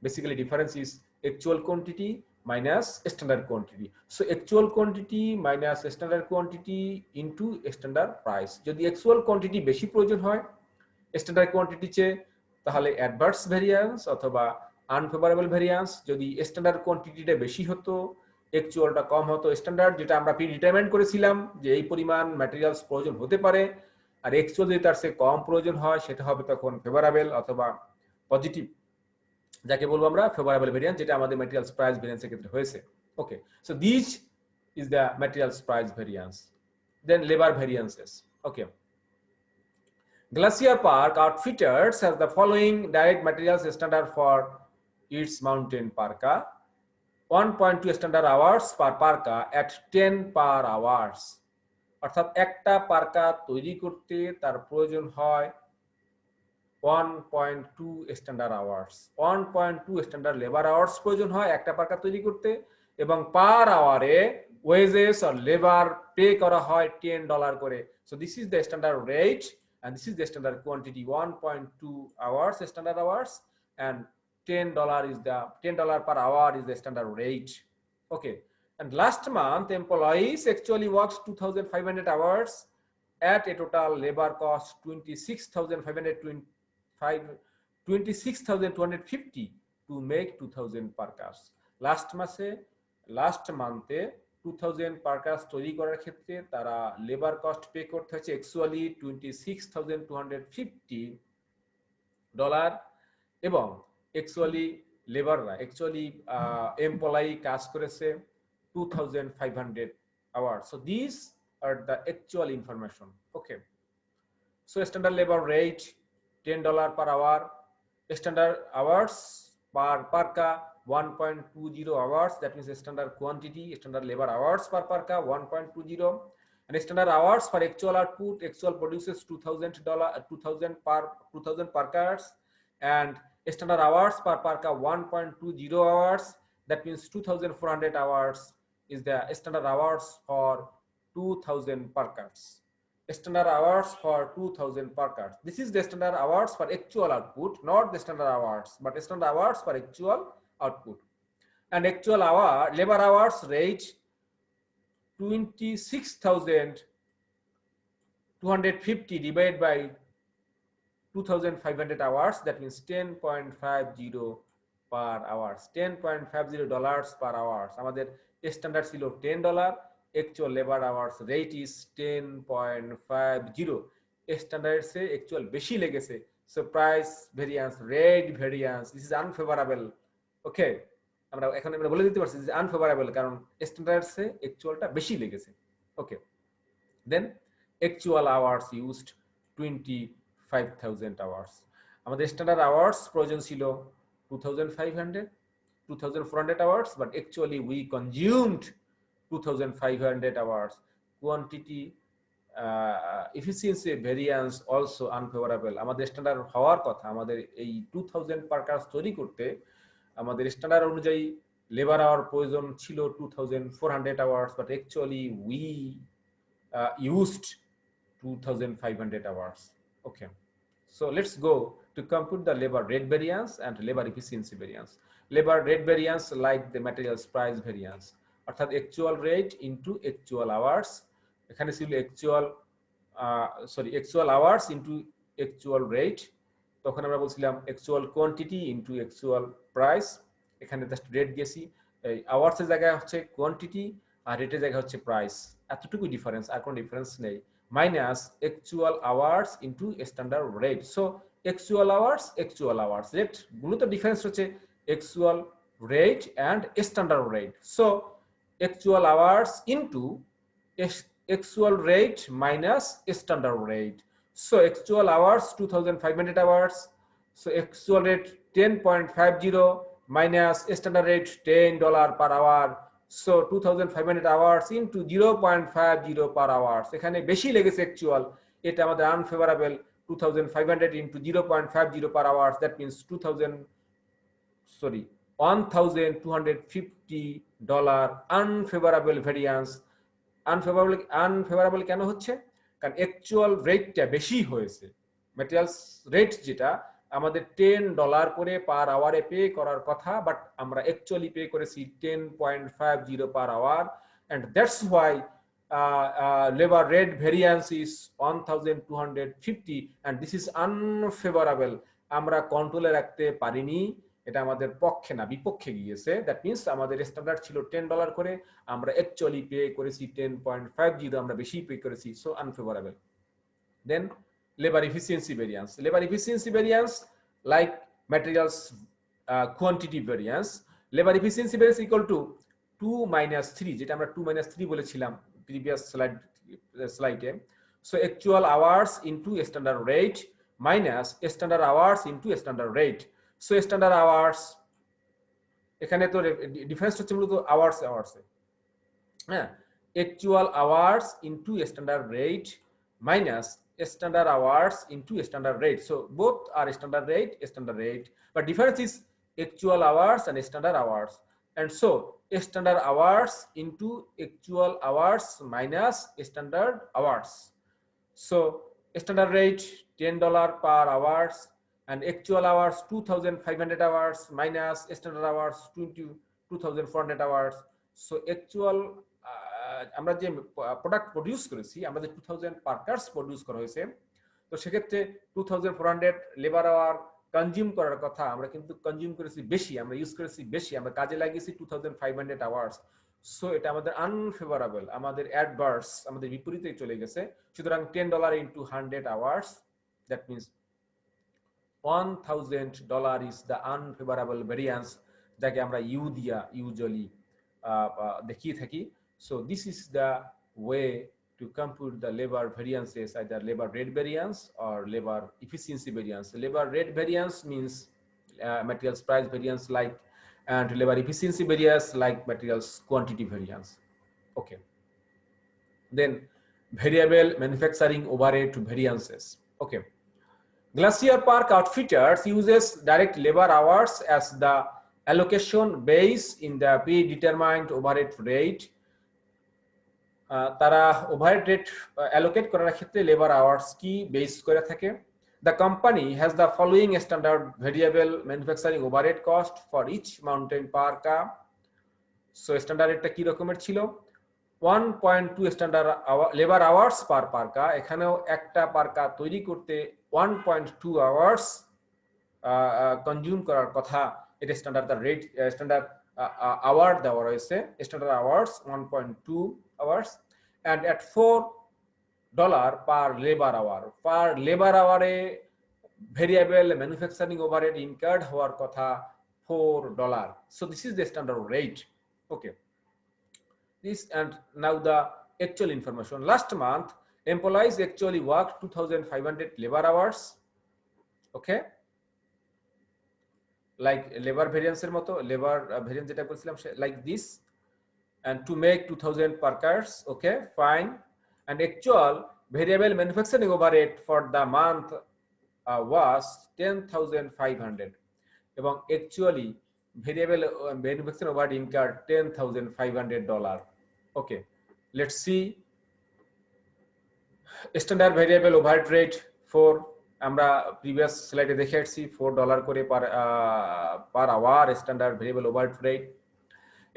basically difference is actual quantity minus standard quantity. So actual quantity minus standard quantity into standard price. যদি actual quantity বেশি প্রয়োজন হয় standard quantity চেয়ে, তাহলে adverse variance অথবা unfavourable variance. যদি স্ট্যান্ডার্ড কোয়ান্টিটিটা বেশি হতো অ্যাকচুয়ালটা কম হতো, স্ট্যান্ডার্ড যেটা আমরা প্রিডিটারমাইন করেছিলাম যে এই পরিমাণ ম্যাটেরিয়ালস প্রয়োজন হতে পারে, আর অ্যাকচুয়াল যদি তার চেয়ে কম প্রয়োজন হয় সেটা হবে তখন ফেভারেবল অথবা পজিটিভ, যাকে বলবো আমরা ফেভারেবল ভেরিয়েন্স, যেটা আমাদের ম্যাটেরিয়ালস প্রাইস ভেরিয়েন্সের ক্ষেত্রে হয়েছে। Okay, so this is the materials price variance. Then labour variances. Okay, Glacier Park Outfitters has the following direct materials standard for its mountain parka: 1.2 standard hours per parka at 10 per hours। অর্থাৎ একটা parka তৈরি করতে তার প্রয়োজন হয় 1.2 standard hours, 1.2 standard labour hours প্রয়োজন হয় একটা পার্কা তৈরি করতে, এবং পার আওয়ারে ওয়েজেস আর লেবার পে করা হয় $10 করে। So this is the standard rate and this is the standard quantity, 1.2 hours standard hours, and $10 is the $10 per hour is the standard rate. Okay, and last month employees actually worked 2,500 hours at a total labor cost 26,250 to make 2,000 parkas. last month 2000 parkas তৈরি করার ক্ষেত্রে তারা labour cost pay করতে হচ্ছে actually $26,250, এবং actually লেবাররা actually employee কাজ করেছে 2,500 hours. So this are the actual information. Okay, so standard labour rate $10 per hour, standard hours per parka 1.20 hours, that means standard quantity, standard labor hours per parka 1.20, and standard hours for actual output, actual produces $2,000 parkas, and standard hours per parka 1.20 hours, that means 2,400 hours is the standard hours for 2,000 parkas. Standard hours for 2,000 parkas. This is the standard hours for actual output, not the standard hours, but standard hours for actual output. And actual labor hours rate 26,250 divided by 2,500 hours, that means 10.50 per hours, $10.50 per hours. আমাদের standard ছিল $10, actual labor hours rate is 10.50, standard say actual বেশি লেগেছে, so price variance, rate variance, this is unfavorable. ওকে, আমরা এখন আমরা বলে দিতে পারছি যে আনফেভারেবল, কারণ স্ট্যান্ডার্ড সে অ্যাকচুয়ালটা বেশি লেগেছে। ওকে, দেন অ্যাকচুয়াল আওয়ার্স ইউজড 25,000 আওয়ার্স। আমাদের স্ট্যান্ডার্ড আওয়ার্স প্রয়োজন ছিল 2,400 hours, but actually we consumed 2,500 hours. Quantity efficiency variance also unfavorable। আমাদের স্ট্যান্ডার্ড হওয়ার কথা, আমাদের এই 2,000 পার্কাস তৈরি করতে আমাদের স্ট্যান্ডার্ড অনুযায়ী লেবার আওয়ার প্রয়োজন ছিল 2,400 hours, but actually we used 2,500 hours. Okay, so let's go to compute the labor rate variance and labor efficiency variance. Labor rate variance like the materials price variance, অর্থাৎ actual rate into actual hours। এখানে ছিল actual hours into actual rate, তখন আমরা বলছিলাম actual quantity into actual price। এখানে just rate দিয়েছি, এই hours এর জায়গায় হচ্ছে কোয়ান্টিটি আর রেটের জায়গায় হচ্ছে প্রাইস, এতটুকু ডিফারেন্স, আর কোনো ডিফারেন্স নেই। Minus actual hours into standard rate. So actual hours rate, মূলত ডিফারেন্স হচ্ছে actual rate and standard rate. So actual hours into actual rate minus standard rate. So actual hours 2,500 hours, so actual rate 10.50 minus standard rate $10 per hour, so 2,500 hours into 0.50 per hour। এখানে বেশি লেগেছে actual, এটা আমাদের unfavourable. 2,500 into 0.50 per hour, that means $1,250 unfavorable variance। Unfavourable কেন হচ্ছে? কারণ actual রেটটা বেশি হয়েছে, ম্যাটেরিয়ালস রেট যেটা আমাদের $10 করে পার আওয়ারে পে করার কথা, বাট আমরা অ্যাকচুয়ালি পে করেছি 10.50 per hour, and that's why labor rate variance is 1250, and this is unfavorable. আমরা কন্ট্রোলে রাখতে পারিনি, এটা আমাদের পক্ষে না বিপক্ষে গিয়েছে। দ্যাট মিন্স আমাদের স্ট্যান্ডার্ড ছিল $10 করে, আমরা অ্যাকচুয়ালি পে করেছি 10.50, আমরা বেশি পে করেছি, so unfavourable. Then labor efficiency variance. Labor efficiency variance, like materials quantity variance, labor efficiency variance equal to 2 minus 3, যেটা আমরা 2 minus 3 বলেছিলাম previous slide. So actual hours into standard rate minus standard hours into standard rate. So standard hours, এখানে তো difference হচ্ছে মূলত hours হ্যাঁ, actual hours into standard rate minus standard hours into standard rate. So both are standard rate, but difference is actual hours and standard hours. And so standard hours into actual hours minus standard hours. So standard rate $10 per hours and actual hours 2,500 hours minus standard hours 2,400 hours. So actual আমরা যে product produce করেছি, আমাদের 2000 পার্কার্স produce করা হয়েছে, তো সেক্ষেত্রে 2400 labour hour consume করার কথা, আমরা কিন্তু কনজিউম করেছি বেশি, আমরা ইউজ করেছি বেশি, আমরা কাজে লাগিয়েছি 2500 আওয়ার্স। সো এটা আমাদের আনফেভারেবল, আমাদের অ্যাডভার্স, আমাদের বিপরীতে চলে গেছে। সুতরাং $10 into 100 hours, that means $1000 is the unfavourable variance, যাকে আমরা ইউ দিয়া ইউজুয়ালি দেখিয়ে থাকি। So this is the way to compute the labor variances, either labor rate variance or labor efficiency variance. Labor rate variance means materials price variance, like, and labor efficiency variance like materials quantity variance. Okay. Then variable manufacturing overhead variances. Okay. Glacier Park Outfitters uses direct labor hours as the allocation base in the predetermined overhead rate. তারা overhead rate allocate করার ক্ষেত্রে labour hours কি base করে থাকে। The company has the following standard variable manufacturing overhead cost for each mountain parka. So standard রেটটা কি রকমের ছিল? 1.2 standard labour hours per parka. এখানেও একটা পার্কা তৈরি করতে 1.2 আওয়ার্স কনজিউম করার কথা, এটা স্ট্যান্ডার্ড রেট, স্ট্যান্ডার্ড আওয়ার দেওয়া রয়েছে, standard hours 1.2 hours, and at $4 per labor hour. Per labor hour variable manufacturing overhead incurred হওয়ার কথা $4. So this is the standard rate. Okay. This, and now the actual information. Last month employees actually worked 2,500 labor hours. Okay. Like labor variance এর মতো, labor variance যেটা বলছিলাম like this, and to make 2000 parkers. Okay, fine. And actual variable manufacturing overhead for the month was 10,500, এবং actually variable manufacturing overhead incurred $10,500. Okay, let's see standard variable overhead rate for, আমরা previous স্লাইডে দেখে আসছি $4 করে per hour standard variable overhead rate.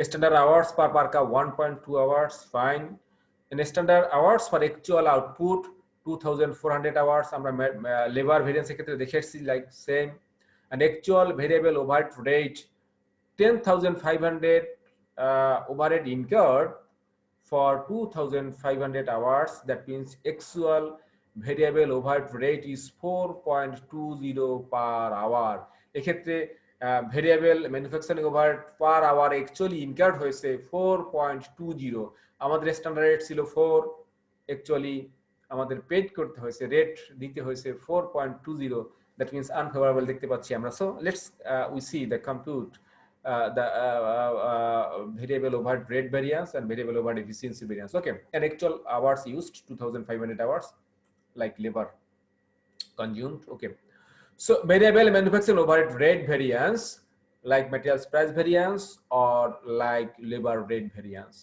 Standard hours per parka 1.2 hours, fine. And standard hours for actual output 2,400 hours. আমরা labor variance ক্ষেত্রে দেখে আসছি like same. And actual variable overhead rate 10,500 overhead incurred for 2,500 hours. That means actual variable overhead rate is 4.20 per hour. এক্ষেত্রে variable manufacturing overhead per hour actually incurred হয়েছে 4.20। আমাদের standard rate ছিল 4, actually আমাদের paid করতে হয়েছে, rate দিতে হয়েছে 4.20। That means unfavourable দেখতে পাচ্ছি আমরা। So let's we see the compute the variable overhead rate variance and variable overhead efficiency variance. Okay, and actual hours used 2,500 hours like labor consumed. Okay. So variable manufacturing overhead rate variance like materials price variance or like labor rate variance.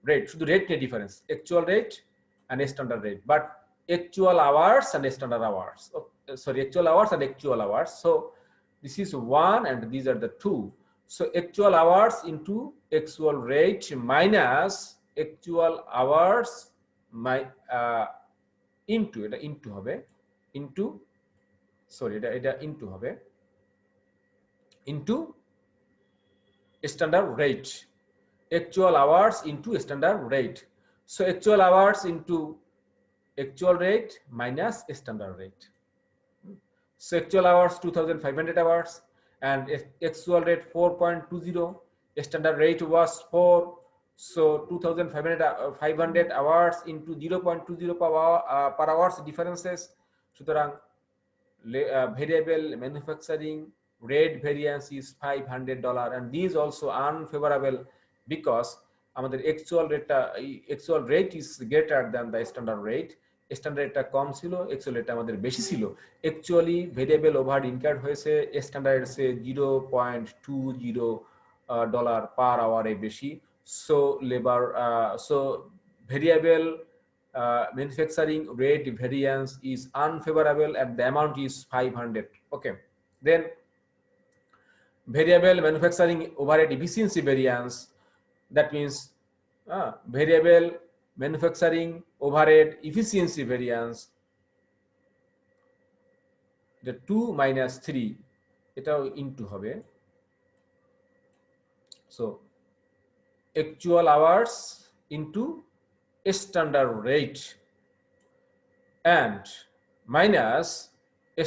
Rate, শুধু rate নিয়ে difference, actual rate and standard rate, but actual hours and standard hours. sorry, actual hours and actual hours. So this is 1 and these are the 2. So actual hours into actual rate minus actual hours into এটা into হবে into sorry এটা into হবে into standard rate, actual hours into standard rate. So actual hours into actual rate minus standard rate. So actual hours 2500 hours and actual rate 4.20. Standard rate was 4. So 2500 hours into 0.20 per hours differences. সুতরাং variable manufacturing rate variance is $500 and these also unfavorable because আমাদের actual rate is greater than the standard rate. Standard রেটটা কম ছিল, actual রেটটা আমাদের বেশি ছিল। Actually variable overhead incurred হয়েছে standard সে $0.20 পার আওয়ারে বেশি। So labour so variable manufacturing rate variance is unfavorable and the amount is 500. Okay, then variable manufacturing overhead efficiency variance, that means variable manufacturing overhead efficiency variance, the 2 minus 3 এটাও into হবে। So actual hours into standard rate and minus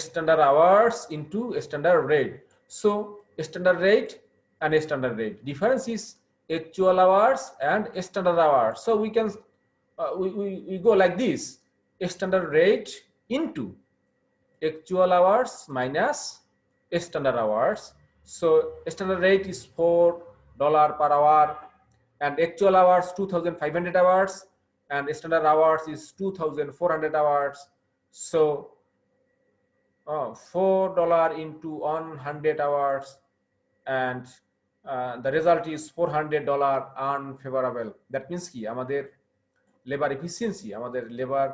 standard hours into standard rate. So standard rate and standard rate difference is actual hours and standard hours. So we can we go like this: standard rate into actual hours minus standard hours. So standard rate is $4 per hour and actual hours 2500 hours and standard hours is 2400 hours. So $4 into 100 hours and the result is $400 unfavorable. That means কি আমাদের labour efficiency, আমাদের labour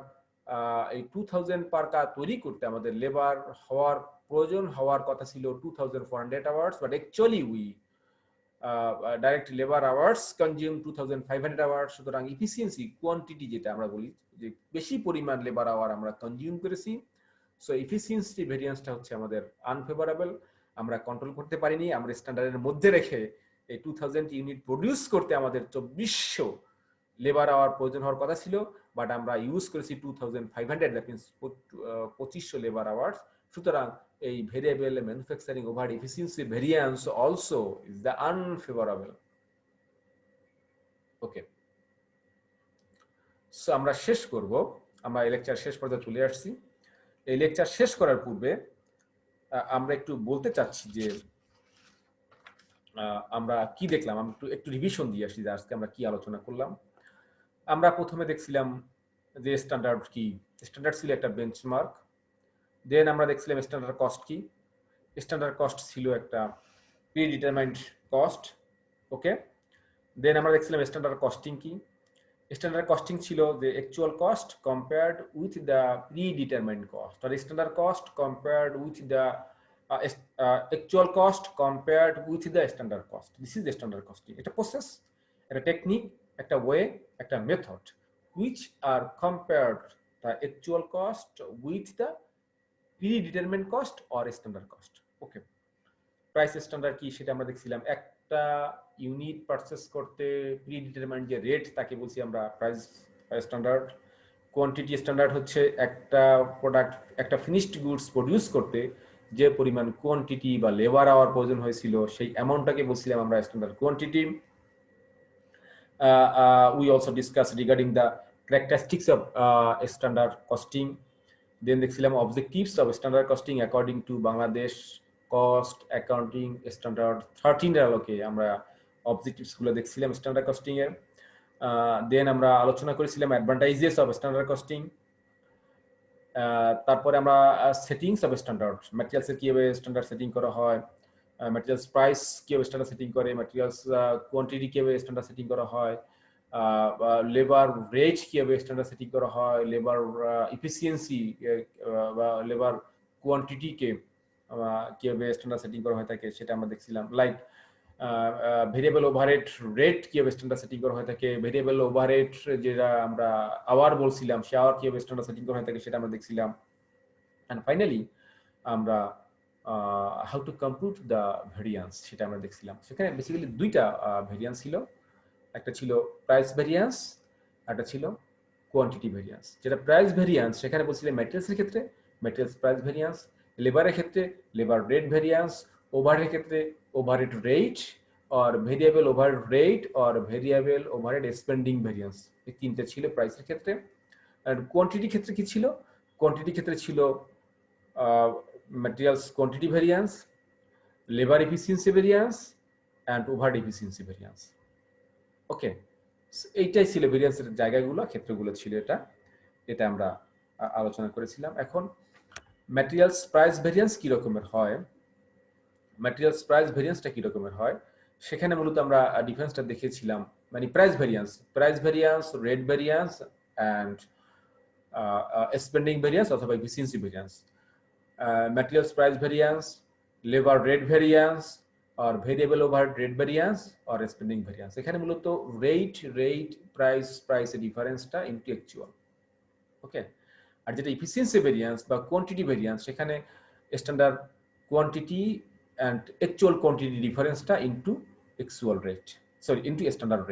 এই 2000 পার কাজ তৈরি করতে আমাদের labour হওয়ার প্রয়োজন হওয়ার কথা ছিল 2400 hours, but actually we direct labour hours consume 2500 hours. সুতরাং এফিসিয়েন্সি কোয়ান্টিটি যেটা আমরা বলি যে বেশি পরিমাণ লেবার আওয়ার আমরা কনজিউম করেছি, সো এফিসিয়েন্সি ভেরিয়েন্সটা হচ্ছে আমাদের আনফেভারেবল। আমরা কন্ট্রোল করতে পারিনি, আমরা স্ট্যান্ডার্ডের মধ্যে রেখে এই 2000 ইউনিট প্রডিউস করতে আমাদের 2400 লেবার আওয়ার প্রয়োজন হওয়ার কথা ছিল, বাট আমরা ইউজ করেছি 2500, দ্যাট মিনস 2500 লেবার আওয়ার্স। সুতরাং এই variable manufacturing overhead efficiency variance also is the unfavourable. Okay, so আমরা শেষ করব, আমরা এই লেকচার শেষ পর্যায়ে চলে আসছি। এই লেকচার শেষ করার পূর্বে আমরা একটু বলতে চাচ্ছি যে আমরা কি দেখলাম, আমরা একটু রিভিশন দিয়ে আসছি যে আজকে আমরা কি আলোচনা করলাম। আমরা প্রথমে দেখছিলাম যে স্ট্যান্ডার্ড কি, স্ট্যান্ডার্ড ছিল একটা বেঞ্চমার্ক। দেন আমরা দেখছিলাম স্ট্যান্ডার্ড কস্ট কি, স্ট্যান্ডার্ড কস্ট ছিল একটা predetermined cost. Okay, then আমরা দেখছিলাম স্ট্যান্ডার্ড কস্টিং কি, স্ট্যান্ডার্ড কস্টিং ছিল যে actual cost compared with the predetermined cost, আর standard cost compared with the actual cost compared with the standard cost. This is the standard costing. It's a process, a technique, a way, a method which are compared the actual cost with the predetermined cost or standard cost. Okay, price standard কি সেটা আমরা দেখছিলাম। একটা unit purchase করতে predetermined যে rate তাকে বলছি আমরা প্রাইস স্ট্যান্ডার্ড। কোয়ান্টিটি স্ট্যান্ডার্ড হচ্ছে একটা প্রোডাক্ট, একটা ফিনিশড গুডস প্রডিউস করতে যে পরিমাণ কোয়ান্টিটি বা লেবার আওয়ার প্রয়োজন হয়েছিল সেই অ্যামাউন্টটাকে বলছিলাম আমরা standard quantity. We also discuss regarding the characteristics of standard costing. Then দেখছিলাম objectives of standard costing according to Bangladesh cost accounting standard 13 এর আলোকে আমরা অবজেক্টিভসগুলো দেখছিলাম স্ট্যান্ডার্ড কস্টিং এর। দেন আমরা আলোচনা করেছিলাম অ্যাডভান্টেজেস অফ স্ট্যান্ডার্ড কস্টিং। তারপরে আমরা সেটিংস অফ স্ট্যান্ডার্ড, ম্যাটেরিয়ালসের কিভাবে স্ট্যান্ডার্ড সেটিং করা হয়, ম্যাটেরিয়ালস প্রাইস কিভাবে স্ট্যান্ডার্ড সেটিং করে, ম্যাটেরিয়ালস কোয়ান্টিটি কিভাবে স্ট্যান্ডার্ড সেটিং করা হয়, লেবার রেট কিভাবে স্ট্যান্ডার্ড সেটিং করা হয়, লেবার এফিসিয়েন্সি বা লেবার কোয়ান্টিটিকে কিভাবে স্ট্যান্ডার্ড সেটিং করা হয়ে থাকে সেটা আমরা দেখছিলাম। লাইক ভেরিয়েবল ওভারহেড রেট কিভাবে স্ট্যান্ডার্ড সেটিং করা হয়ে থাকে, ভেরিয়েবল ওভারহেড যেটা আমরা আওয়ার বলছিলাম সে আওয়ার কিভাবে স্ট্যান্ডার্ড সেটিং করা হয়ে থাকে সেটা আমরা দেখছিলাম। অ্যান্ড ফাইনালি আমরা how to compute the variance সেটা আমরা দেখছিলাম। সেখানে বেসিক্যালি দুইটা ভেরিয়েন্স ছিল, একটা ছিল প্রাইস ভেরিয়েন্স, একটা ছিল কোয়ান্টিটি ভেরিয়েন্স। যেটা প্রাইস ভেরিয়েন্স সেখানে বলছিলাম ম্যাটেরিয়ালসের ক্ষেত্রে ম্যাটেরিয়ালস প্রাইস ভেরিয়েন্স, লেবারের ক্ষেত্রে লেবার রেট ভেরিয়েন্স, ওভারহেডের ক্ষেত্রে ওভারহেড রেট আর ভেরিয়েবল ওভারহেড রেট আর ভেরিয়েবল ওভারহেড স্পেন্ডিং ভেরিয়েন্স। এই তিনটে ছিল প্রাইসের ক্ষেত্রে। আর কোয়ান্টিটির ক্ষেত্রে কি ছিল? কোয়ান্টিটির ক্ষেত্রে ছিল materials quantity variance, labor efficiency variance and overhead efficiency variance. ওকে, এইটাই ছিল ভেরিয়েন্সের জায়গাগুলো, ক্ষেত্রগুলো ছিল এটা, এটা আমরা আলোচনা করেছিলাম। এখন ম্যাটেরিয়ালস প্রাইস ভেরিয়েন্স কি রকমের হয়, ম্যাটেরিয়ালস প্রাইস ভেরিয়েন্সটা কি রকমের হয় সেখানে মূলত আমরা ডিফারেন্সটা দেখিয়েছিলাম। মানে price variance, rate variance and spending variance অথবা efficiency variance. materials price variance, labor rate variance or variable overhead rate variance or spending variance। এখানে মূলত রেট প্রাইস এর ডিফারেন্সটা ইনটু অ্যাকচুয়াল। ওকে, আর যেটা এফিসিয়েন্সি ভেরিয়েন্স বা কোয়ান্টিটি ভেরিয়েন্স সেখানে standard quantity and actual quantity ডিফারেন্সটা into actual rate, sorry into standard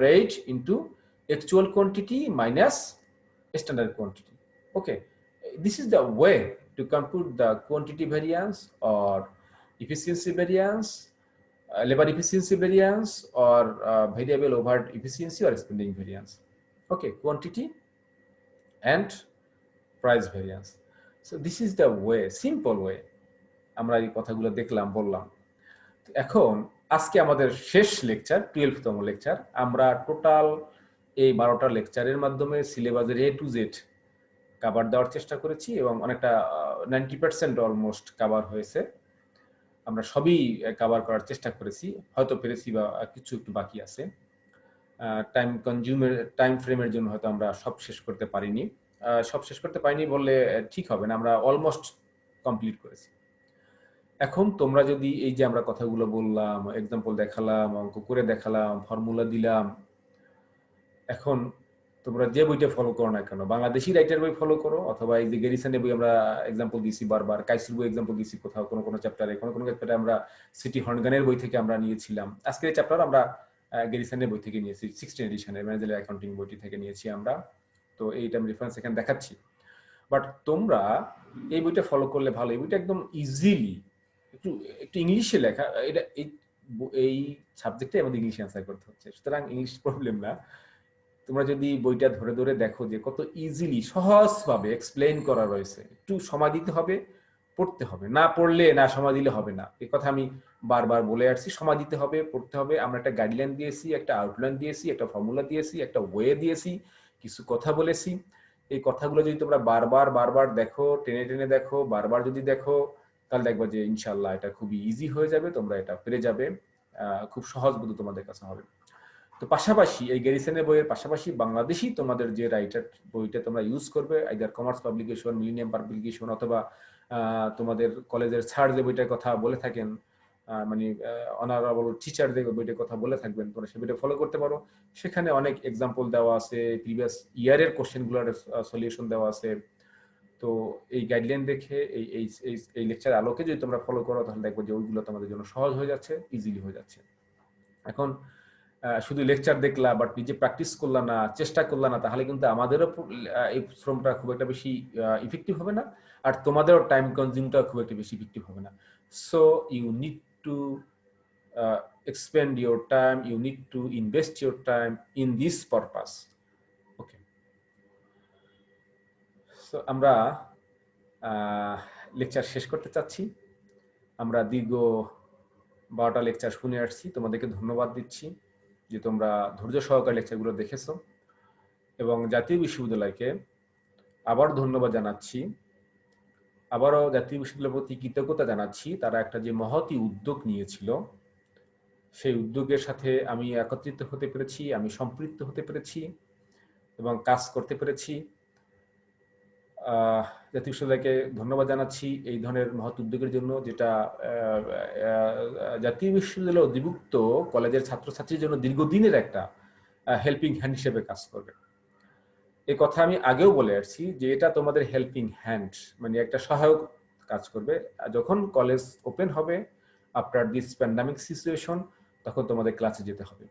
rate into actual quantity minus standard quantity. Okay, this is the way to compute the quantity variance or efficiency variance, labor efficiency variance or variable overhead efficiency or spending variance. Okay, quantity and price variance. So this is the way, simple way আমরা এই কথাগুলো দেখলাম, বললাম। এখন আজকে আমাদের শেষ lecture, 12তম lecture. আমরা টোটাল এই 12টা লেকচারের মাধ্যমে সিলেবাসের A to Z কভার দেওয়ার চেষ্টা করেছি এবং অনেকটা 90% অলমোস্ট কভার হয়েছে। আমরা সবই কভার করার চেষ্টা করেছি, হয়তো পেরেছি বা কিছু একটু বাকি আছে। টাইম ফ্রেমের জন্য হয়তো আমরা সব শেষ করতে পারিনি। বললে ঠিক হবে না, আমরা অলমোস্ট কমপ্লিট করেছি। এখন তোমরা যদি এই যে আমরা কথাগুলো বললাম, এক্সাম্পল দেখালাম, অঙ্ক করে দেখালাম, ফর্মুলা দিলাম, এখন তোমরা যে বইটা ফলো করো না কেন, বাংলাদেশি রাইটার বই ফলো করো অথবা এই যে গেরিসনের বই আমরা এক্সাম্পল দিয়েছি বারবার, কাইসির বই এক্সাম্পল দিয়েছি কোথাও কোনো চ্যাপ্টারে, কোনো চ্যাপ্টারে আমরা সিটি হর্নগানের বই থেকে আমরা নিয়েছিলাম। আজকের এই চ্যাপ্টার আমরা গেরিসনের বই থেকে নিয়েছি, 16 এডিশনের ম্যানেজারিয়াল অ্যাকাউন্টিং বইটি থেকে নিয়েছি আমরা। তো এইটা আমি রেফারেন্স এখানে দেখাচ্ছি। বাট তোমরা এই বইটা ফলো করলে ভালো। এই বইটা একদম ইজিলি একটু ইংলিশে লেখা, এটা এই সাবজেক্টে আমাদের ইংলিশে অ্যান্সার করতে হচ্ছে, সুতরাং ইংলিশ প্রবলেম না। তোমরা যদি বইটা ধরে ধরে দেখো যে কত ইজিলি সহজভাবে এক্সপ্লেইন করা রয়েছে, একটু সময় দিতে হবে, পড়তে হবে, না পড়লে না সময় দিলে হবে না। এই কথা আমি বারবার বলে আসছি, সময় দিতে হবে, পড়তে হবে। আমরা একটা গাইডলাইন দিয়েছি, একটা আউটলাইন দিয়েছি, একটা ফর্মুলা দিয়েছি, একটা ওয়ে দিয়েছি, কিছু কথা বলেছি। এই কথাগুলো যদি তোমরা বারবার দেখো, টেনে টেনে দেখো, বারবার যদি দেখো, তাহলে দেখবা যে ইনশাল্লাহ এটা খুবই ইজি হয়ে যাবে, তোমরা এটা পেরে যাবে, খুব সহজ বোধ তোমাদের কাছে হবে। তো পাশাপাশি এই গ্যারিসনের বইয়ের পাশাপাশি বাংলাদেশি তোমাদের যে রাইটার বইটা তোমরা ইউজ করবে, either commerce publication, millennium publication অথবা তোমাদের কলেজের স্যার যে বইটার কথা বলে থাকেন, মানে অনারেবল টিচার যে বইটার কথা বলে থাকবেন, তোমরা সে বইটা ফলো করতে পারো। সেখানে অনেক এক্সাম্পল দেওয়া আছে, প্রিভিয়াস ইয়ারের কোশ্চেনগুলোর সলিউশন দেওয়া আছে। তো এই গাইডলাইন দেখে এই লেকচার আলোকে যদি তোমরা ফলো করো তাহলে দেখবো যে ওইগুলো তোমাদের জন্য সহজ হয়ে যাচ্ছে, ইজিলি হয়ে যাচ্ছে। এখন শুধু লেকচার দেখলা বাট নিজে প্র্যাকটিস করলা না, চেষ্টা করলা না, তাহলে কিন্তু আমাদেরও এই শ্রমটা খুব একটা বেশি ইফেক্টিভ হবে না, আর তোমাদেরও টাইম কনজিউমটা খুব একটা বেশি ইফেক্টিভ হবে না। So you need to expend your time, you need to invest your time in this purpose. Okay, so আমরা লেকচার শেষ করতে চাচ্ছি। আমরা দীর্ঘ 12টা লেকচার শুনে আসছি, তোমাদেরকে ধন্যবাদ দিচ্ছি যে তোমরা ধৈর্য সহকারে লেকচারগুলো দেখেছো, এবং জাতীয় বিশ্ববিদ্যালয়কে আবার ধন্যবাদ জানাচ্ছি, আবারও জাতীয় বিশ্ববিদ্যালয়ের প্রতি কৃতজ্ঞতা জানাচ্ছি। তারা একটা যে মহতী উদ্যোগ নিয়েছিল, সেই উদ্যোগের সাথে আমি একত্রিত হতে পেরেছি, আমি সম্পৃক্ত হতে পেরেছি এবং কাজ করতে পেরেছি। জাতীয় বিশ্ববিদ্যালয়কে ধন্যবাদ জানাচ্ছি এই ধরনের মহৎ উদ্যোগের জন্য, যেটা জাতীয় বিশ্ববিদ্যালয় অধিভুক্ত কলেজের ছাত্রছাত্রীর জন্য দীর্ঘদিনের একটা হেল্পিং হ্যান্ড হিসেবে কাজ করবে। এই কথা আমি আগেও বলে আসছি যে এটা তোমাদের হেল্পিং হ্যান্ড, মানে একটা সহায়ক কাজ করবে। যখন কলেজ ওপেন হবে আফটার দিস প্যান্ডামিক সিচুয়েশন, তখন তোমাদের ক্লাসে যেতে হবে,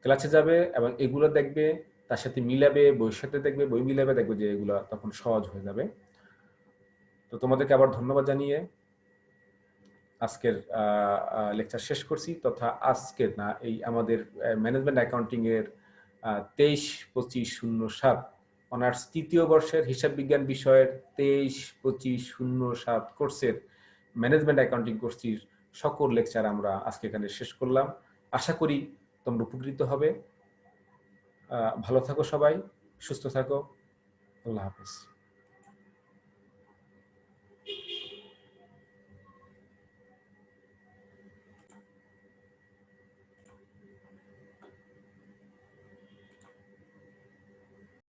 ক্লাসে যাবে এবং এগুলো দেখবে, তার সাথে মিলাবে, বইয়ের সাথে দেখবে, বই মিলাবে, দেখবে যে এগুলো তখন সহজ হয়ে যাবে। তো তোমাদেরকে আবার ধন্যবাদ জানিয়ে আজকের লেকচার শেষ করছি, তথা আজকের না, এই আমাদের ম্যানেজমেন্ট অ্যাকাউন্টিং এর 23-25-07 অনার্স তৃতীয় বর্ষের হিসাব বিজ্ঞান বিষয়ের 23-25-07 কোর্সের ম্যানেজমেন্ট অ্যাকাউন্টিং কোর্সটির সকল লেকচার আমরা আজকে এখানে শেষ করলাম। আশা করি তোমরা উপকৃত হবে। ভালো থাকো সবাই, সুস্থ থাকো, আল্লাহ হাফেজ।